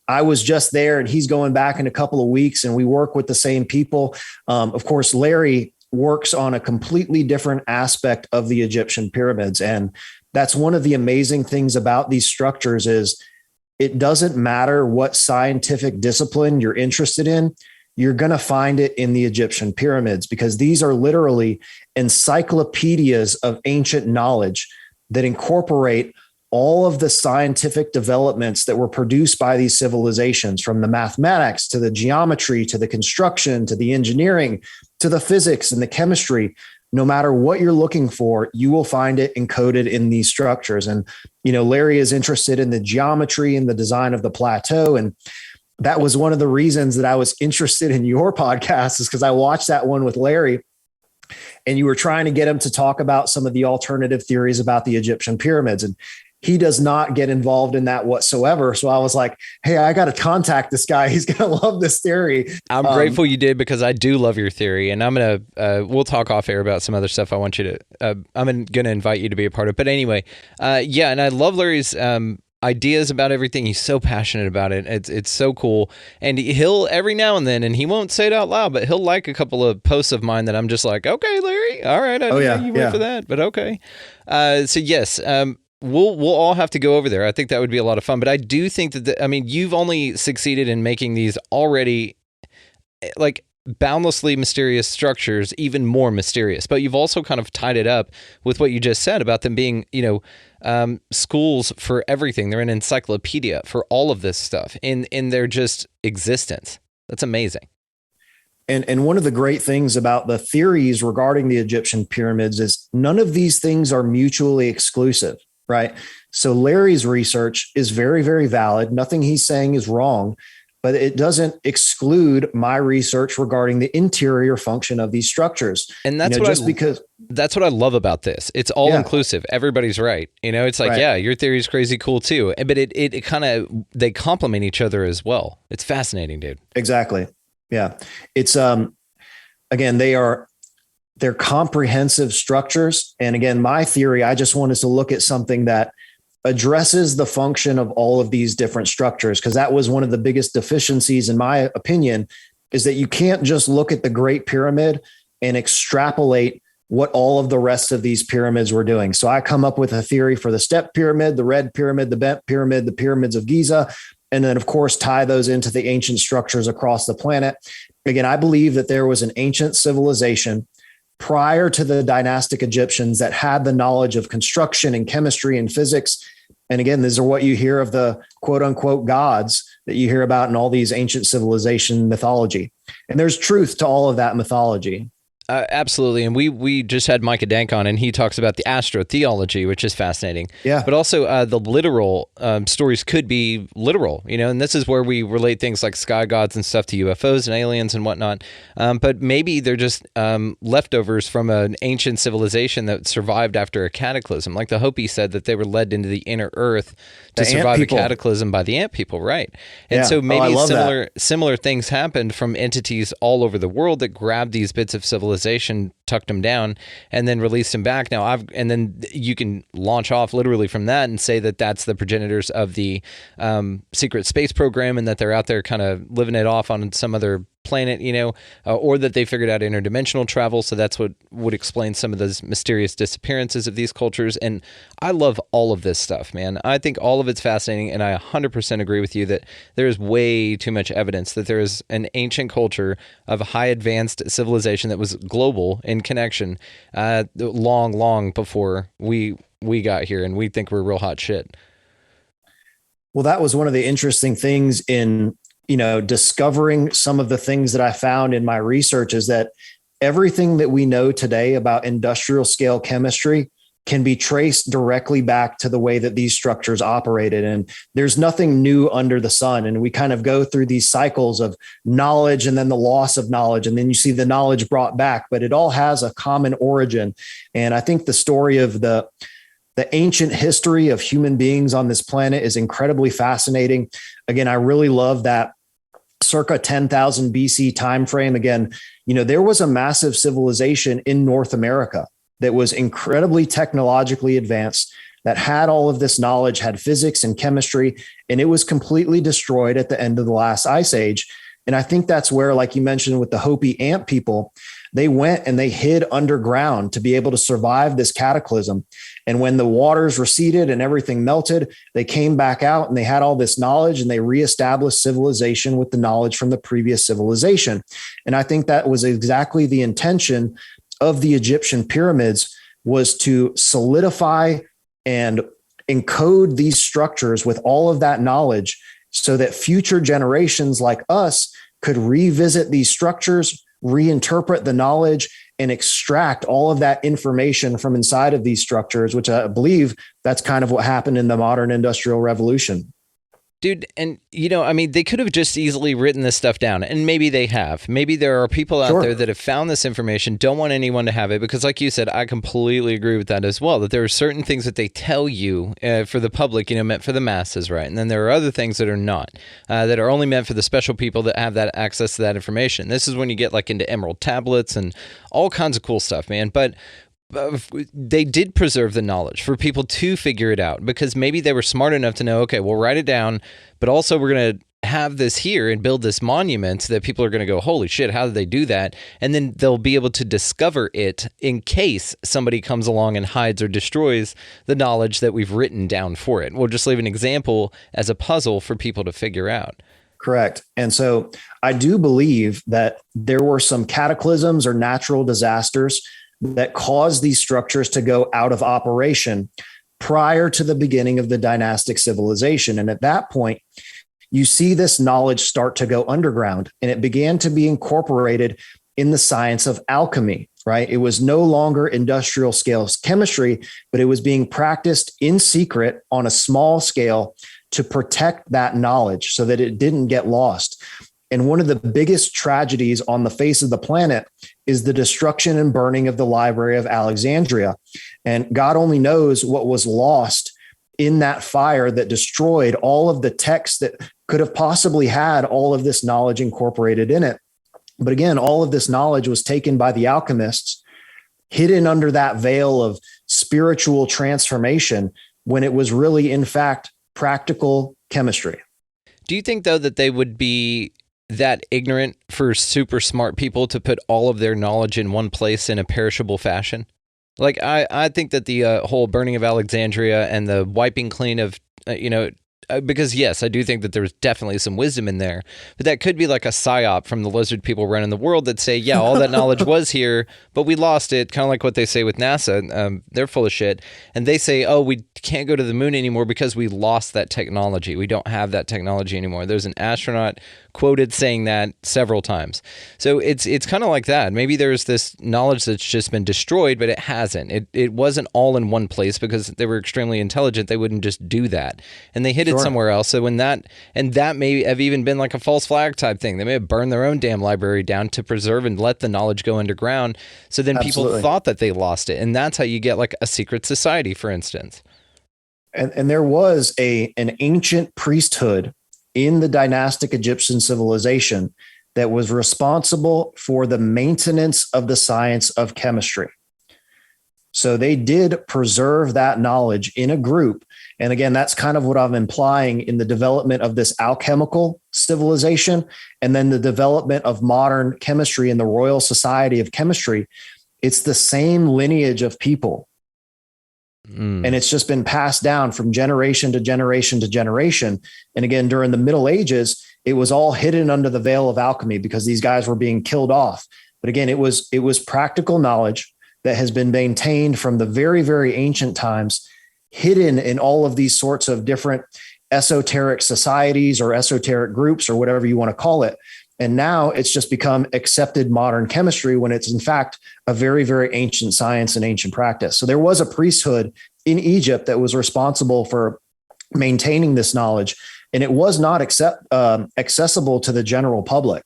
I was just there and he's going back in a couple of weeks and we work with the same people. Of course, Larry works on a completely different aspect of the Egyptian pyramids. And that's one of the amazing things about these structures is it doesn't matter what scientific discipline you're interested in. You're going to find it in the Egyptian pyramids because these are literally encyclopedias of ancient knowledge that incorporate all of the scientific developments that were produced by these civilizations, from the mathematics to the geometry, to the construction, to the engineering, to the physics and the chemistry. No matter what you're looking for, you will find it encoded in these structures. And, Larry is interested in the geometry and the design of the plateau. And that was one of the reasons that I was interested in your podcast, is because I watched that one with Larry and you were trying to get him to talk about some of the alternative theories about the Egyptian pyramids. And he does not get involved in that whatsoever. So I was like, hey, I got to contact this guy. He's going to love this theory. I'm grateful you did, because I do love your theory. And I'm going to, we'll talk off air about some other stuff I want you to, I'm going to invite you to be a part of. But anyway, yeah. And I love Larry's ideas about everything. He's so passionate about it. It's so cool. And he'll every now and then, and he won't say it out loud, but he'll like a couple of posts of mine that I'm just like, okay, Larry, all right. I know you went for that, but okay. So yes, we'll all have to go over there. I think that would be a lot of fun. But I do think that you've only succeeded in making these already, like, boundlessly mysterious structures even more mysterious. But you've also kind of tied it up with what you just said about them being, schools for everything. They're an encyclopedia for all of this stuff in their just existence. That's amazing. And one of the great things about the theories regarding the Egyptian pyramids is none of these things are mutually exclusive, right? So Larry's research is very, very valid. Nothing he's saying is wrong, but it doesn't exclude my research regarding the interior function of these structures. And that's that's what I love about this. It's all inclusive. Everybody's right. It's like, yeah, your theory is crazy cool too. But it kind of, they complement each other as well. It's fascinating, dude. Exactly. Yeah. It's, again, they're comprehensive structures. And again, my theory, I just wanted to look at something that addresses the function of all of these different structures. Cause that was one of the biggest deficiencies in my opinion, is that you can't just look at the Great Pyramid and extrapolate what all of the rest of these pyramids were doing. So I come up with a theory for the Step Pyramid, the Red Pyramid, the Bent Pyramid, the pyramids of Giza, and then, of course, tie those into the ancient structures across the planet. Again, I believe that there was an ancient civilization prior to the dynastic Egyptians that had the knowledge of construction and chemistry and physics. And again, these are what you hear of the quote unquote gods that you hear about in all these ancient civilization mythology. And there's truth to all of that mythology. Absolutely. And we just had Micah Dank on, and he talks about the astrotheology, which is fascinating. Yeah. But also the literal stories could be literal, and this is where we relate things like sky gods and stuff to UFOs and aliens and whatnot. But maybe they're just leftovers from an ancient civilization that survived after a cataclysm. Like the Hopi said that they were led into the inner earth to survive a cataclysm by the ant people, right? And so maybe similar things happened from entities all over the world that grabbed these bits of civilization, tucked them down, and then released them back. And then you can launch off literally from that and say that that's the progenitors of the secret space program, and that they're out there kind of living it off on some other planet, or that they figured out interdimensional travel. So that's what would explain some of those mysterious disappearances of these cultures. And I love all of this stuff, man. I think all of it's fascinating. And I 100% agree with you that there is way too much evidence that there is an ancient culture of high advanced civilization that was global in connection long before we got here. And we think we're real hot shit. Well, that was one of the interesting things in discovering some of the things that I found in my research, is that everything that we know today about industrial scale chemistry can be traced directly back to the way that these structures operated. And there's nothing new under the sun. And we kind of go through these cycles of knowledge and then the loss of knowledge. And then you see the knowledge brought back, but it all has a common origin. And I think the story of the ancient history of human beings on this planet is incredibly fascinating. Again, I really love that circa 10,000 BC timeframe. Again, there was a massive civilization in North America that was incredibly technologically advanced, that had all of this knowledge, had physics and chemistry, and it was completely destroyed at the end of the last ice age. And I think that's where, like you mentioned with the Hopi ant people, they went and they hid underground to be able to survive this cataclysm. And when the waters receded and everything melted, they came back out and they had all this knowledge, and they reestablished civilization with the knowledge from the previous civilization. And I think that was exactly the intention of the Egyptian pyramids, was to solidify and encode these structures with all of that knowledge so that future generations like us could revisit these structures, reinterpret the knowledge, and extract all of that information from inside of these structures, which I believe that's kind of what happened in the modern industrial revolution. Dude, and they could have just easily written this stuff down, and maybe they have. Maybe there are people out there that have found this information, don't want anyone to have it, because like you said, I completely agree with that as well, that there are certain things that they tell you for the public, meant for the masses, right? And then there are other things that are not, that are only meant for the special people that have that access to that information. This is when you get like into emerald tablets and all kinds of cool stuff, man. But they did preserve the knowledge for people to figure it out, because maybe they were smart enough to know, okay, we'll write it down, but also we're going to have this here and build this monument that people are going to go, holy shit, how did they do that? And then they'll be able to discover it in case somebody comes along and hides or destroys the knowledge that we've written down for it. We'll just leave an example as a puzzle for people to figure out. Correct. And so I do believe that there were some cataclysms or natural disasters that caused these structures to go out of operation prior to the beginning of the dynastic civilization. And at that point, you see this knowledge start to go underground, and it began to be incorporated in the science of alchemy, right? It was no longer industrial scale chemistry, but it was being practiced in secret on a small scale to protect that knowledge so that it didn't get lost. And one of the biggest tragedies on the face of the planet is the destruction and burning of the Library of Alexandria. And God only knows what was lost in that fire that destroyed all of the texts that could have possibly had all of this knowledge incorporated in it. But again, all of this knowledge was taken by the alchemists, hidden under that veil of spiritual transformation, when it was really, in fact, practical chemistry. Do you think, though, that they would be that ignorant for super smart people to put all of their knowledge in one place in a perishable fashion? Like, I think that the whole burning of Alexandria and the wiping clean of, because yes, I do think that there's definitely some wisdom in there, but that could be like a psyop from the lizard people running the world that say, yeah, all that knowledge was here, but we lost it. Kind of like what they say with NASA. They're full of shit. And they say, oh, we can't go to the moon anymore because we lost that technology. We don't have that technology anymore. There's an astronaut quoted saying that several times. So it's kind of like that. Maybe there's this knowledge that's just been destroyed, but it hasn't. It wasn't all in one place because they were extremely intelligent. They wouldn't just do that. And they hid it somewhere else. So that may have even been like a false flag type thing. They may have burned their own damn library down to preserve and let the knowledge go underground. So then people thought that they lost it. And that's how you get like a secret society, for instance. And there was an ancient priesthood in the dynastic Egyptian civilization that was responsible for the maintenance of the science of chemistry. So they did preserve that knowledge in a group. And again, that's kind of what I'm implying in the development of this alchemical civilization and then the development of modern chemistry in the Royal Society of Chemistry. It's the same lineage of people. And it's just been passed down from generation to generation to generation. And again, during the Middle Ages, it was all hidden under the veil of alchemy because these guys were being killed off. But again, it was practical knowledge that has been maintained from the very, very ancient times, hidden in all of these sorts of different esoteric societies or esoteric groups or whatever you want to call it. And now it's just become accepted modern chemistry when it's in fact a very, very ancient science and ancient practice. So there was a priesthood in Egypt that was responsible for maintaining this knowledge, and it was not accessible to the general public.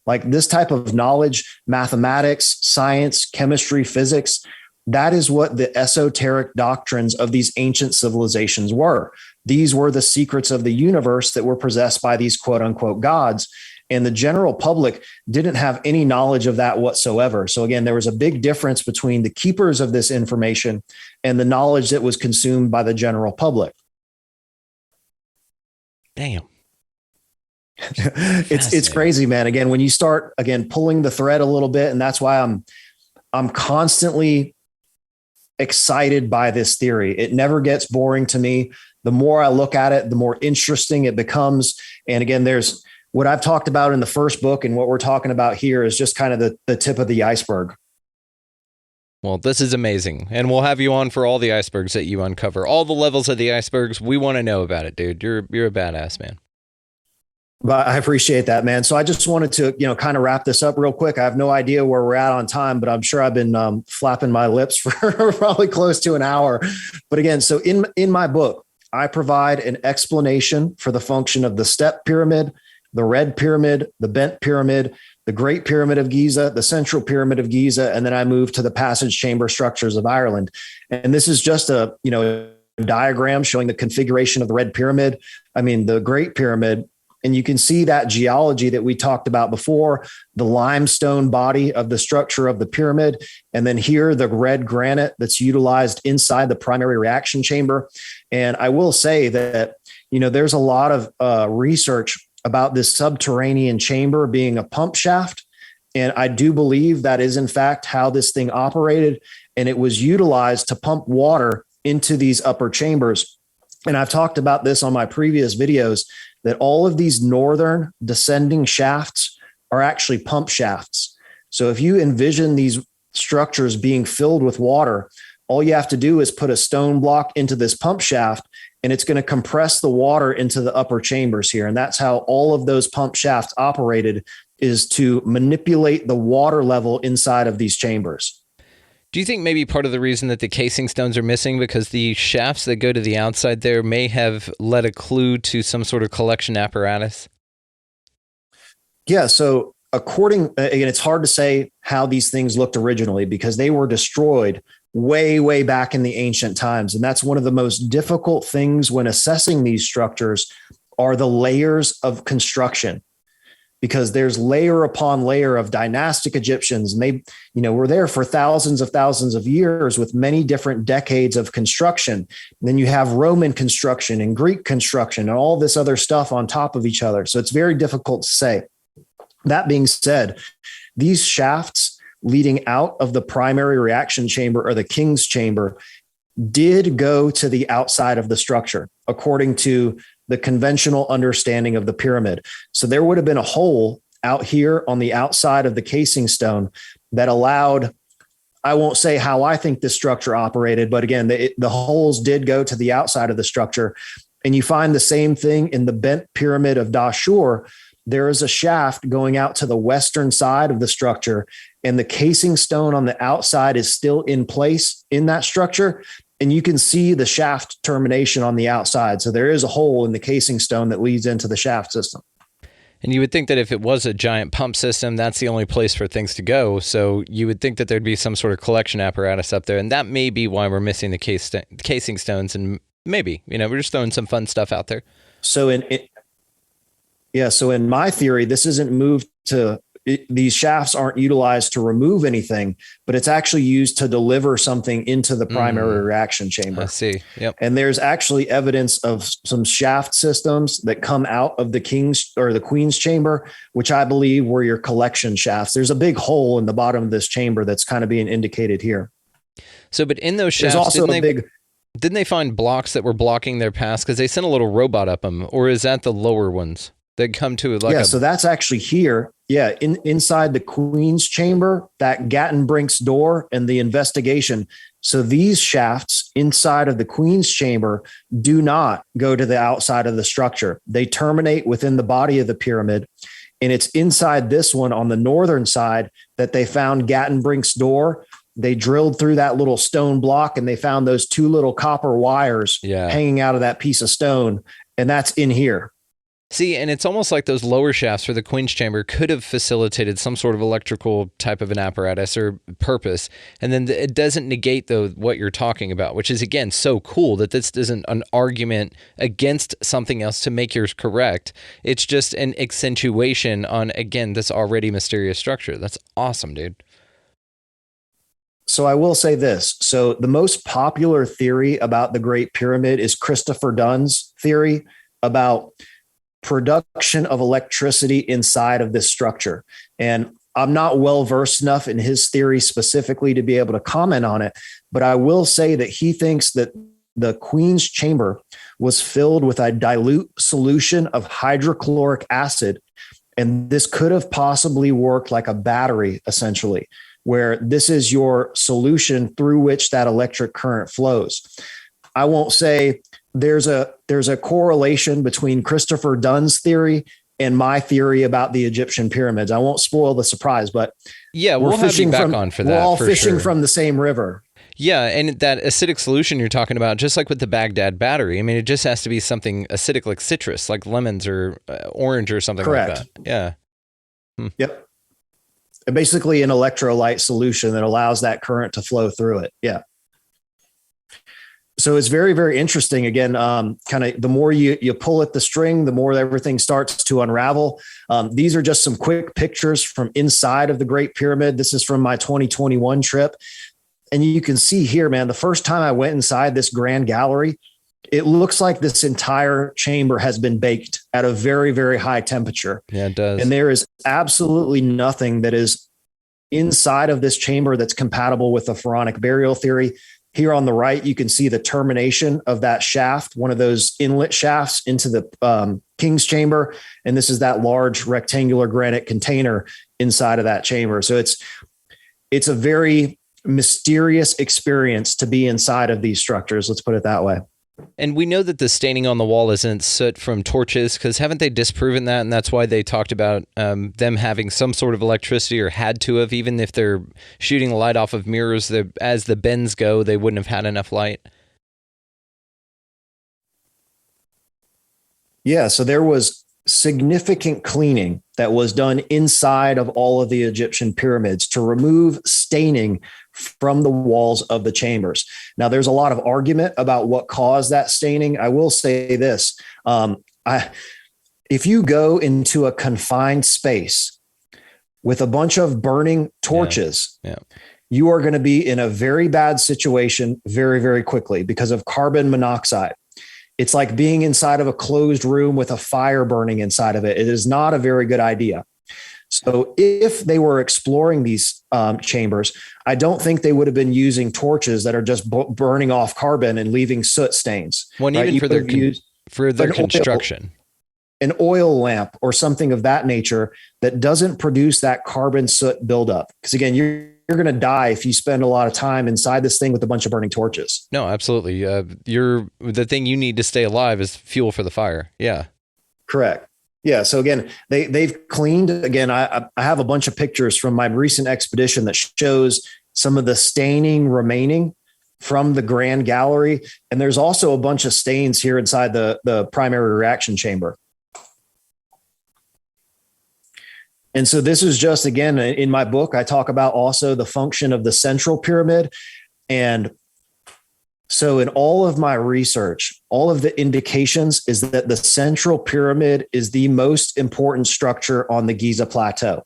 Like this type of knowledge, mathematics, science, chemistry, physics, that is what the esoteric doctrines of these ancient civilizations were. These were the secrets of the universe that were possessed by these quote unquote gods. And the general public didn't have any knowledge of that whatsoever. So again, there was a big difference between the keepers of this information and the knowledge that was consumed by the general public. Damn. It's crazy, man. Again, when you start pulling the thread a little bit, and that's why I'm constantly excited by this theory. It never gets boring to me. The more I look at it, the more interesting it becomes. And again, there's what I've talked about in the first book, and what we're talking about here is just kind of the tip of the iceberg. Well, this is amazing. And we'll have you on for all the icebergs that you uncover. All the levels of the icebergs. We want to know about it, dude. You're a badass, man. But I appreciate that, man. So I just wanted to, kind of wrap this up real quick. I have no idea where we're at on time, but I'm sure I've been flapping my lips for probably close to an hour. But again, so in my book, I provide an explanation for the function of the step pyramid, the Red Pyramid, the Bent Pyramid, the Great Pyramid of Giza, the Central Pyramid of Giza, and then I move to the passage chamber structures of Ireland. And this is just a diagram showing the configuration of the Red Pyramid. I mean, the Great Pyramid, and you can see that geology that we talked about before, the limestone body of the structure of the pyramid, and then here, the red granite that's utilized inside the primary reaction chamber. And I will say that, there's a lot of research about this subterranean chamber being a pump shaft. And I do believe that is in fact how this thing operated. And it was utilized to pump water into these upper chambers. And I've talked about this on my previous videos, that all of these northern descending shafts are actually pump shafts. So if you envision these structures being filled with water, all you have to do is put a stone block into this pump shaft, and it's going to compress the water into the upper chambers here. And that's how all of those pump shafts operated, is to manipulate the water level inside of these chambers. Do you think maybe part of the reason that the casing stones are missing because the shafts that go to the outside there may have led a clue to some sort of collection apparatus? Yeah. So again, it's hard to say how these things looked originally because they were destroyed way, way back in the ancient times. And that's one of the most difficult things when assessing these structures are the layers of construction, because there's layer upon layer of dynastic Egyptians. And they, were there for thousands of years with many different decades of construction. And then you have Roman construction and Greek construction and all this other stuff on top of each other. So it's very difficult to say. That being said, these shafts leading out of the primary reaction chamber or the king's chamber did go to the outside of the structure, according to the conventional understanding of the pyramid. So there would have been a hole out here on the outside of the casing stone that allowed, I won't say how I think this structure operated, but again, the holes did go to the outside of the structure. And you find the same thing in the bent pyramid of Dahshur. There is a shaft going out to the western side of the structure, and the casing stone on the outside is still in place in that structure. And you can see the shaft termination on the outside. So there is a hole in the casing stone that leads into the shaft system. And you would think that if it was a giant pump system, that's the only place for things to go. So you would think that there'd be some sort of collection apparatus up there. And that may be why we're missing the casing stones. And maybe, we're just throwing some fun stuff out there. So in my theory, this isn't moved to, these shafts aren't utilized to remove anything, but it's actually used to deliver something into the primary reaction chamber. I see. Yep. And there's actually evidence of some shaft systems that come out of the king's or the queen's chamber, which I believe were your collection shafts. There's a big hole in the bottom of this chamber that's kind of being indicated here. So, but in those shafts, didn't they find blocks that were blocking their paths? Because they sent a little robot up them, or is that the lower ones that come to so that's actually here. Yeah. Inside the queen's chamber, that Gattenbrink's door and the investigation. So these shafts inside of the queen's chamber do not go to the outside of the structure. They terminate within the body of the pyramid. And it's inside this one on the northern side that they found Gattenbrink's door. They drilled through that little stone block and they found those two little copper wires hanging out of that piece of stone. And that's in here. See, and it's almost like those lower shafts for the Queen's Chamber could have facilitated some sort of electrical type of an apparatus or purpose. And then it doesn't negate, though, what you're talking about, which is, again, so cool that this isn't an argument against something else to make yours correct. It's just an accentuation on, again, this already mysterious structure. That's awesome, dude. So I will say this. So the most popular theory about the Great Pyramid is Christopher Dunn's theory about production of electricity inside of this structure. And I'm not well versed enough in his theory specifically to be able to comment on it, but I will say that he thinks that the Queen's chamber was filled with a dilute solution of hydrochloric acid. And this could have possibly worked like a battery, essentially, where this is your solution through which that electric current flows. I won't say there's a correlation between Christopher Dunn's theory and my theory about the Egyptian pyramids. I won't spoil the surprise, but yeah, we'll have you back on for that. We're all fishing from the same river. Yeah, and that acidic solution you're talking about, just like with the Baghdad battery, I mean, it just has to be something acidic like citrus, like lemons or orange or something like that. Yeah. Yep. Basically an electrolyte solution that allows that current to flow through it. Yeah. So it's very, very interesting. Again, kind of the more you pull at the string, the more everything starts to unravel. These are just some quick pictures from inside of the Great Pyramid. This is from my 2021 trip. And you can see here, man, the first time I went inside this grand gallery, it looks like this entire chamber has been baked at a very, very high temperature. Yeah, it does. And there is absolutely nothing that is inside of this chamber that's compatible with the pharaonic burial theory. Here on the right, you can see the termination of that shaft, one of those inlet shafts into the King's chamber. And this is that large rectangular granite container inside of that chamber. So it's a very mysterious experience to be inside of these structures. Let's put it that way. And we know that the staining on the wall isn't soot from torches, because haven't they disproven that? And that's why they talked about them having some sort of electricity, or had to have, even if they're shooting the light off of mirrors, as the bends go, they wouldn't have had enough light. Yeah, so there was significant cleaning that was done inside of all of the Egyptian pyramids to remove staining from the walls of the chambers. Now, there's a lot of argument about what caused that staining. I will say this. If you go into a confined space with a bunch of burning torches, you are going to be in a very bad situation very, very quickly because of carbon monoxide. It's like being inside of a closed room with a fire burning inside of it. It is not a very good idea. So if they were exploring these chambers, I don't think they would have been using torches that are just burning off carbon and leaving soot stains. Well, and even for their construction. An oil lamp or something of that nature that doesn't produce that carbon soot buildup. Because again, you're going to die if you spend a lot of time inside this thing with a bunch of burning torches. No, absolutely. The thing you need to stay alive is fuel for the fire. Yeah. Correct. Yeah. So again, they've cleaned. Again, I have a bunch of pictures from my recent expedition that shows some of the staining remaining from the Grand Gallery. And there's also a bunch of stains here inside the primary reaction chamber. And so this is just, again, in my book, I talk about also the function of the central pyramid. And so in all of my research, all of the indications is that the central pyramid is the most important structure on the Giza Plateau.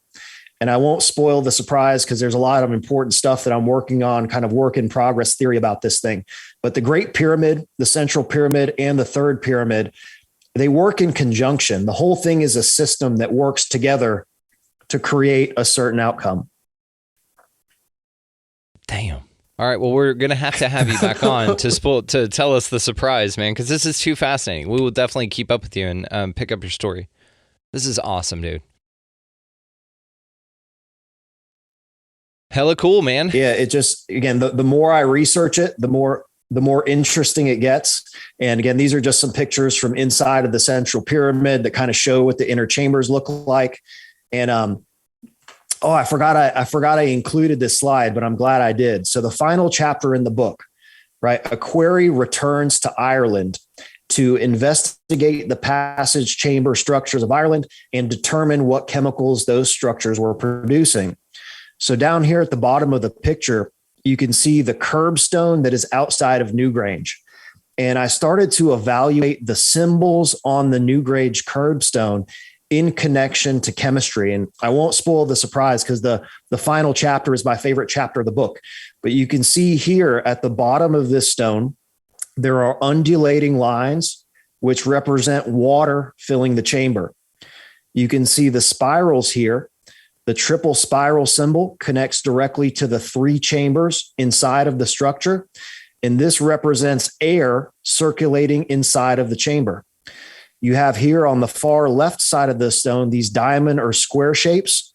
And I won't spoil the surprise because there's a lot of important stuff that I'm working on, kind of work in progress theory about this thing. But the Great Pyramid, the Central Pyramid, and the Third Pyramid, they work in conjunction. The whole thing is a system that works together to create a certain outcome. Damn. All right. Well, we're going to have you back on to tell us the surprise, man, because this is too fascinating. We will definitely keep up with you and pick up your story. This is awesome, dude. Hella cool, man. Yeah. It just, again, the more I research it, the more interesting it gets. And again, these are just some pictures from inside of the Central Pyramid that kind of show what the inner chambers look like. And, I forgot I included this slide, but I'm glad I did. So the final chapter in the book, right? A query returns to Ireland to investigate the passage chamber structures of Ireland and determine what chemicals those structures were producing. So down here at the bottom of the picture, you can see the curbstone that is outside of Newgrange. And I started to evaluate the symbols on the Newgrange curbstone in connection to chemistry. And I won't spoil the surprise because the final chapter is my favorite chapter of the book. But you can see here at the bottom of this stone, there are undulating lines which represent water filling the chamber. You can see the spirals here. The triple spiral symbol connects directly to the three chambers inside of the structure. And this represents air circulating inside of the chamber. You have here on the far left side of the stone, these diamond or square shapes.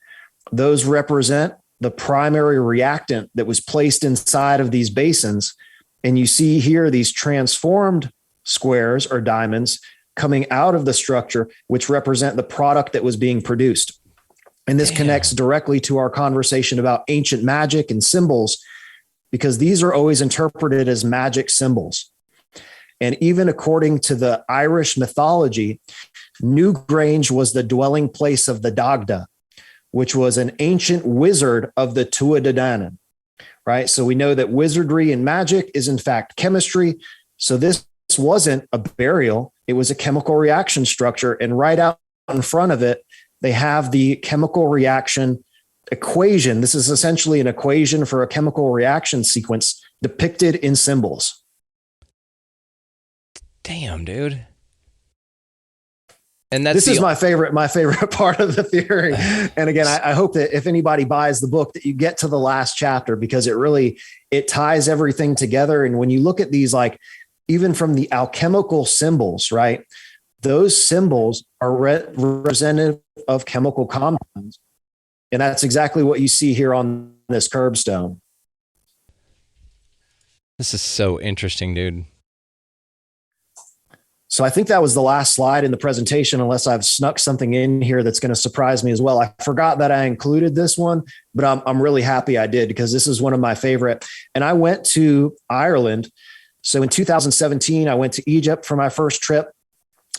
Those represent the primary reactant that was placed inside of these basins. And you see here these transformed squares or diamonds coming out of the structure, which represent the product that was being produced. And this connects directly to our conversation about ancient magic and symbols, because these are always interpreted as magic symbols. And even according to the Irish mythology, Newgrange was the dwelling place of the Dagda, which was an ancient wizard of the Tuatha Dé Danann, right? So we know that wizardry and magic is in fact chemistry. So this wasn't a burial. It was a chemical reaction structure. And right out in front of it, they have the chemical reaction equation. This is essentially an equation for a chemical reaction sequence depicted in symbols. And that's this is my favorite part of the theory. And again, I hope that if anybody buys the book, that you get to the last chapter, because it ties everything together. And when you look at these, like even from the alchemical symbols, right? Those symbols are representative of chemical compounds. And that's exactly what you see here on this curbstone. This is so interesting, dude. So I think that was the last slide in the presentation, unless I've snuck something in here that's going to surprise me as well. I forgot that I included this one, but I'm really happy I did, because this is one of my favorite. And I went to Ireland. So in 2017, I went to Egypt for my first trip.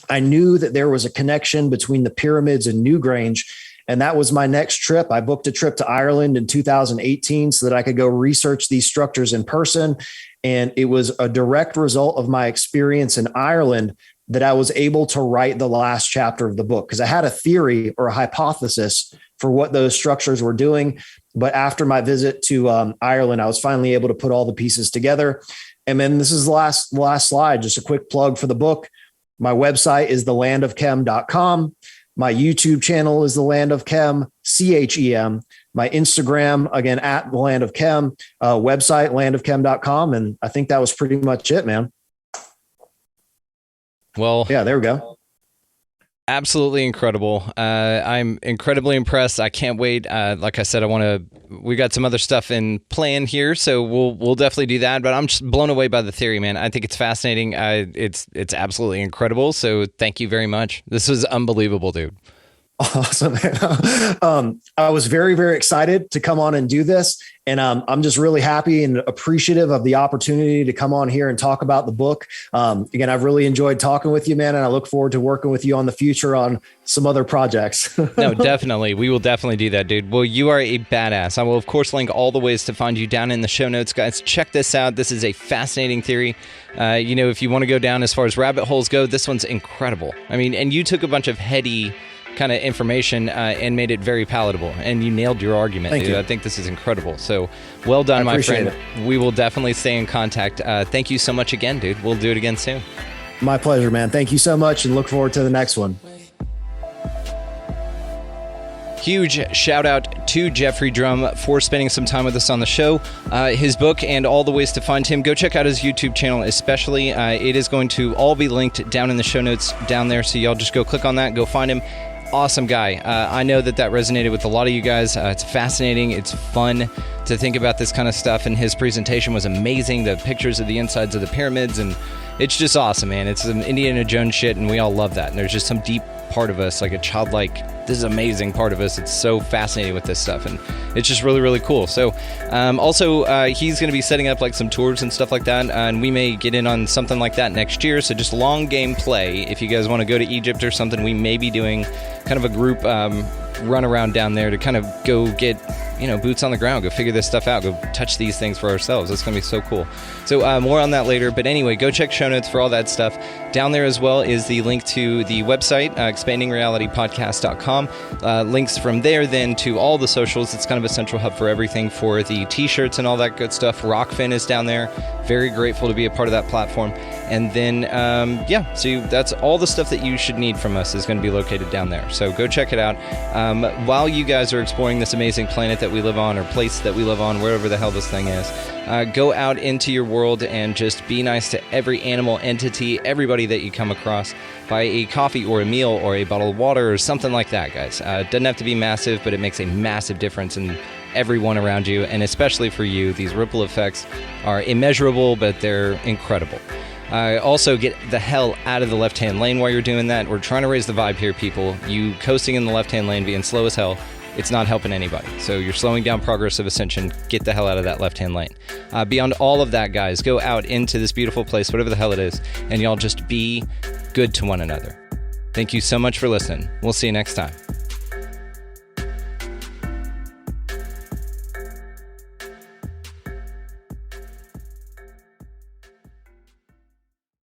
I knew that there was a connection between the pyramids and Newgrange, and that was my next trip. I booked a trip to Ireland in 2018 so that I could go research these structures in person. And it was a direct result of my experience in Ireland that I was able to write the last chapter of the book, because I had a theory or a hypothesis for what those structures were doing. But after my visit to Ireland, I was finally able to put all the pieces together. And then this is the last slide, just a quick plug for the book. My website is thelandofchem.com. My YouTube channel is The Land of Chem, CHEM. My Instagram, again, at The Land of Chem, website, landofchem.com. And I think that was pretty much it, man. Well, yeah, there we go. Absolutely incredible. I'm incredibly impressed. I can't wait. Like I said, we got some other stuff in plan here, so we'll definitely do that. But I'm just blown away by the theory, man. I think it's fascinating. It's absolutely incredible. So thank you very much. This was unbelievable, dude. Awesome, man. I was very, very excited to come on and do this. And I'm just really happy and appreciative of the opportunity to come on here and talk about the book. Again, I've really enjoyed talking with you, man. And I look forward to working with you on the future on some other projects. No, definitely. We will definitely do that, dude. Well, you are a badass. I will, of course, link all the ways to find you down in the show notes, guys. Check this out. This is a fascinating theory. If you want to go down as far as rabbit holes go, this one's incredible. I mean, and you took a bunch of heady kind of information and made it very palatable, and you nailed your argument. Thank you. I think this is incredible. So well done, my friend. We will definitely stay in contact. Thank you so much again, dude. We'll do it again soon. My pleasure, man. Thank you so much, and look forward to the next one. Huge shout out to Jeffrey Drumm for spending some time with us on the show. His book and all the ways to find him, go check out his YouTube channel especially. It is going to all be linked down in the show notes down there, so y'all just go click on that, go find him. Awesome guy. I know that resonated with a lot of you guys. It's fascinating. It's fun to think about this kind of stuff, and his presentation was amazing. The pictures of the insides of the pyramids, and it's just awesome, man. It's some Indiana Jones shit, and we all love that. And there's just some deep part of us, like a childlike, this is amazing part of us. It's so fascinating with this stuff, and it's just really, really cool. So also he's going to be setting up like some tours and stuff like that, and we may get in on something like that next year. So just long game play. If you guys want to go to Egypt or something, we may be doing kind of a group run around down there to kind of go get boots on the ground, go figure this stuff out, go touch these things for ourselves. It's going to be so cool. So more on that later. But anyway, go check show notes for all that stuff. Down there as well is the link to the website, expandingrealitypodcast.com. Links from there then to all the socials. It's kind of a central hub for everything for the t-shirts and all that good stuff. Rockfin is down there. Very grateful to be a part of that platform. And then, so that's all the stuff that you should need from us is going to be located down there. So go check it out. While you guys are exploring this amazing planet that we live on, or place that we live on, wherever the hell this thing is, go out into your world and just be nice to every animal, entity, everybody that you come across. Buy a coffee or a meal or a bottle of water or something like that, guys. It doesn't have to be massive, but it makes a massive difference in everyone around you, and especially for you. These ripple effects are immeasurable, but they're incredible. Also, get the hell out of the left-hand lane while you're doing that. We're trying to raise the vibe here, people. You coasting in the left-hand lane, being slow as hell, it's not helping anybody. So you're slowing down progress of ascension. Get the hell out of that left-hand lane. Beyond all of that, guys, go out into this beautiful place, whatever the hell it is, and y'all just be good to one another. Thank you so much for listening. We'll see you next time.